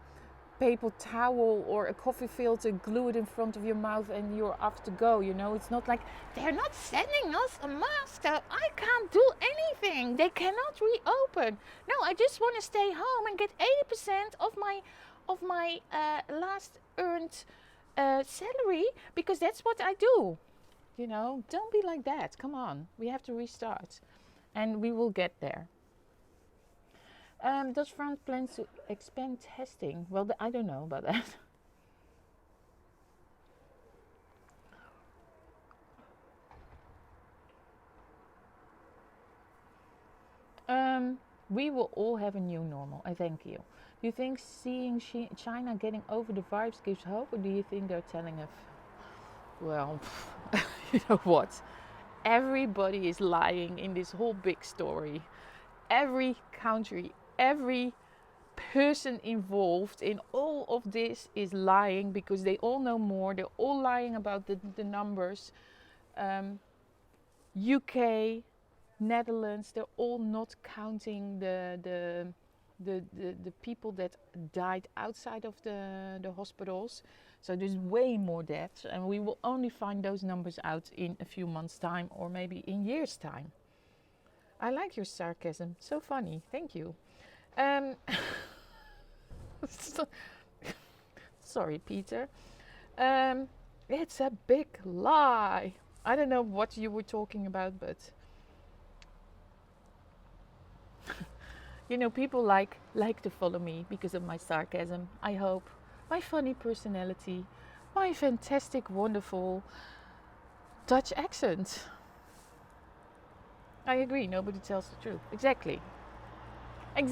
paper towel or a coffee filter, glue it in front of your mouth and you're off to go. It's not like they're not sending us a mask, so I can't do anything. They cannot reopen. No, I just want to stay home and get 80% of my last earned salary, because that's what I do. Don't be like that. Come on, we have to restart, and we will get there. Does France plan to expand testing? Well, I don't know about that. We will all have a new normal. I thank you. Do you think seeing China getting over the virus gives hope, or do you think they're telling us? Well, you know what? Everybody is lying in this whole big story. Every country, every person involved in all of this is lying, because they all know more. They're all lying about the numbers. UK, Netherlands, they're all not counting the people that died outside of the hospitals. So there's way more deaths, and we will only find those numbers out in a few months' time, or maybe in years' time. I like your sarcasm. So funny. Thank you. Sorry, Peter. It's a big lie. I don't know what you were talking about, but people like to follow me because of my sarcasm, I hope. My funny personality, my fantastic, wonderful Dutch accent. I agree, nobody tells the truth. Exactly. And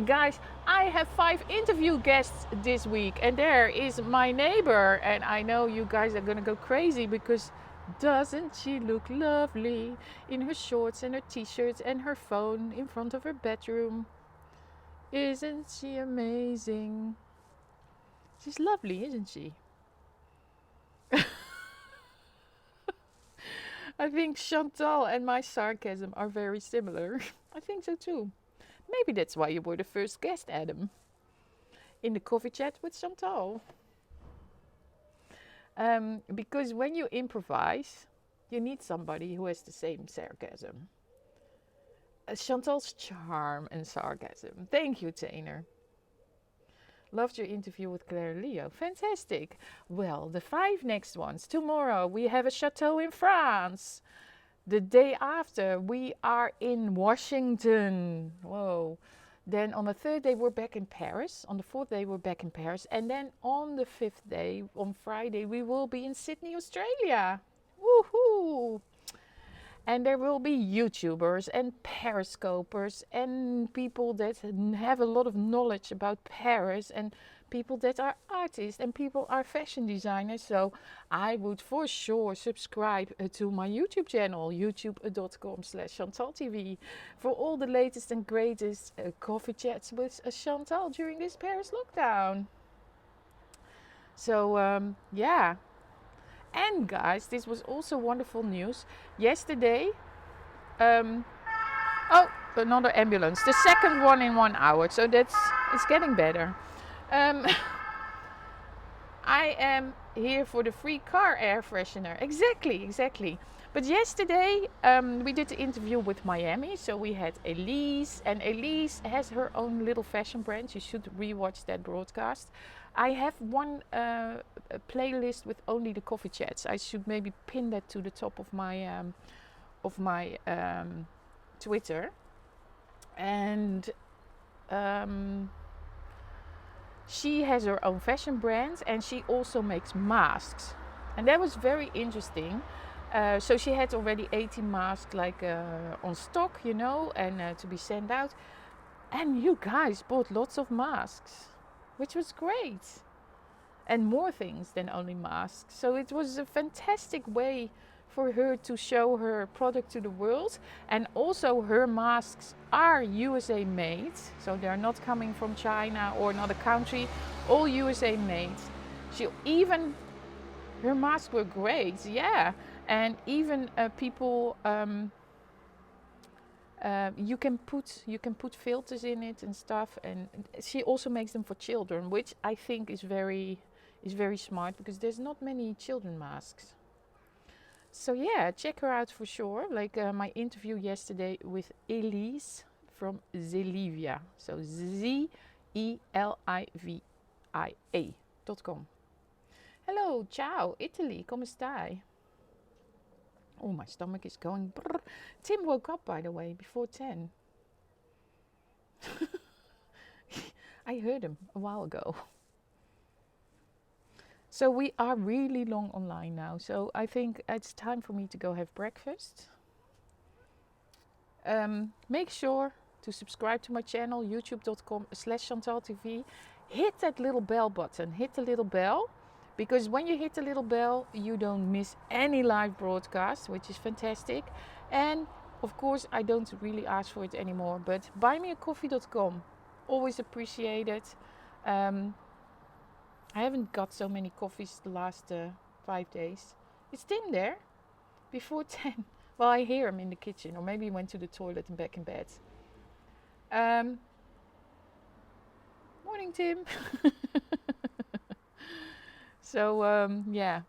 guys, I have 5 interview guests this week, and there is my neighbor, and I know you guys are gonna go crazy, because doesn't she look lovely in her shorts and her t-shirts and her phone in front of her bedroom? Isn't she amazing? She's lovely, isn't she? I think Chantal and my sarcasm are very similar. I think so too. Maybe that's why you were the first guest, Adam, in the coffee chat with Chantal. Because when you improvise, you need somebody who has the same sarcasm. Chantal's charm and sarcasm. Thank you, Tainer. Loved your interview with Claire Leo. Fantastic. Well, the 5 next ones. Tomorrow we have a chateau in France. The day after we are in Washington. Whoa. Then on the 3rd day we're back in Paris. On the 4th day we're back in Paris. And then on the 5th day, on Friday, we will be in Sydney, Australia. Woohoo! And there will be YouTubers and Periscopers and people that have a lot of knowledge about Paris, and people that are artists, and people are fashion designers. So I would for sure subscribe to my YouTube channel, youtube.com/ChantalTV, for all the latest and greatest coffee chats with Chantal during this Paris lockdown. So yeah. And guys, this was also wonderful news. Yesterday, oh, another ambulance. The second one in 1 hour. So it's getting better. Um, I am here for the free car air freshener. Exactly. But yesterday we did the interview with Miami. So we had Elise, and Elise has her own little fashion brand. You should rewatch that broadcast. I have one playlist with only the coffee chats. I should maybe pin that to the top of my Twitter. And she has her own fashion brand, and she also makes masks, and that was very interesting. So she had already 18 masks on stock, and to be sent out. And you guys bought lots of masks, which was great, and more things than only masks. So it was a fantastic way for her to show her product to the world. And also her masks are USA made, so they're not coming from China or another country, all USA made. Her masks were great, yeah. And even people, you can put filters in it and stuff. And she also makes them for children, which I think is very smart, because there's not many children masks. So yeah, check her out for sure. Like my interview yesterday with Elise from Zelivia. So ZELIVIA.com. Hello, ciao, Italy, come stai? Oh, my stomach is going brrr. Tim woke up, by the way, before 10. I heard him a while ago. So we are really long online now. So I think it's time for me to go have breakfast. Make sure to subscribe to my channel, youtube.com/ChantalTV. Hit that little bell button. Hit the little bell. Because when you hit the little bell, you don't miss any live broadcast, which is fantastic. And of course, I don't really ask for it anymore. But buymeacoffee.com. Always appreciate it. I haven't got so many coffees the last 5 days. Is Tim there? Before 10. Well, I hear him in the kitchen. Or maybe he went to the toilet and back in bed. Morning, Tim. So, yeah.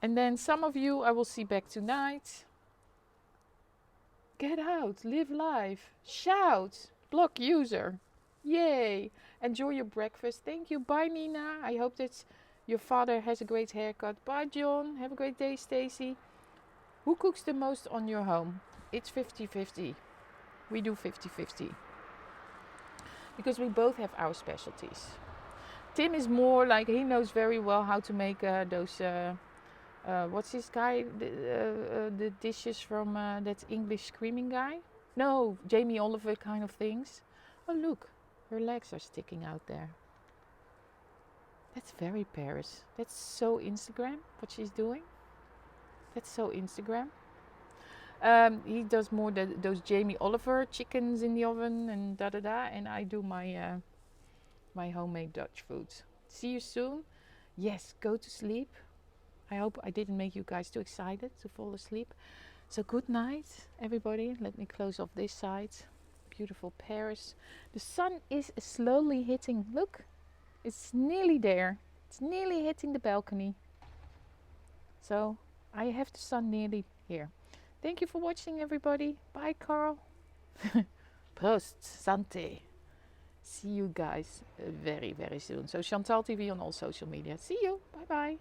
And then some of you I will see back tonight. Get out. Live life. Shout. Block user. Yay. Enjoy your breakfast. Thank you. Bye, Nina. I hope that your father has a great haircut. Bye, John. Have a great day, Stacy. Who cooks the most on your home? It's 50-50. We do 50-50. Because we both have our specialties. Tim is more like, he knows very well how to make those, what's this guy? The dishes from that English screaming guy? No, Jamie Oliver kind of things. Oh, look. Her legs are sticking out there. That's very Paris. That's so Instagram, what she's doing. That's so Instagram. He does more those Jamie Oliver chickens in the oven and da-da-da. And I do my my homemade Dutch food. See you soon. Yes, go to sleep. I hope I didn't make you guys too excited to fall asleep. So good night, everybody. Let me close off this side. Beautiful Paris. The sun is slowly hitting. Look, it's nearly there. It's nearly hitting the balcony. So I have the sun nearly here. Thank you for watching, everybody. Bye, Carl. Prost, Santé. See you guys very, very soon. So ChantalTV on all social media. See you. Bye-bye.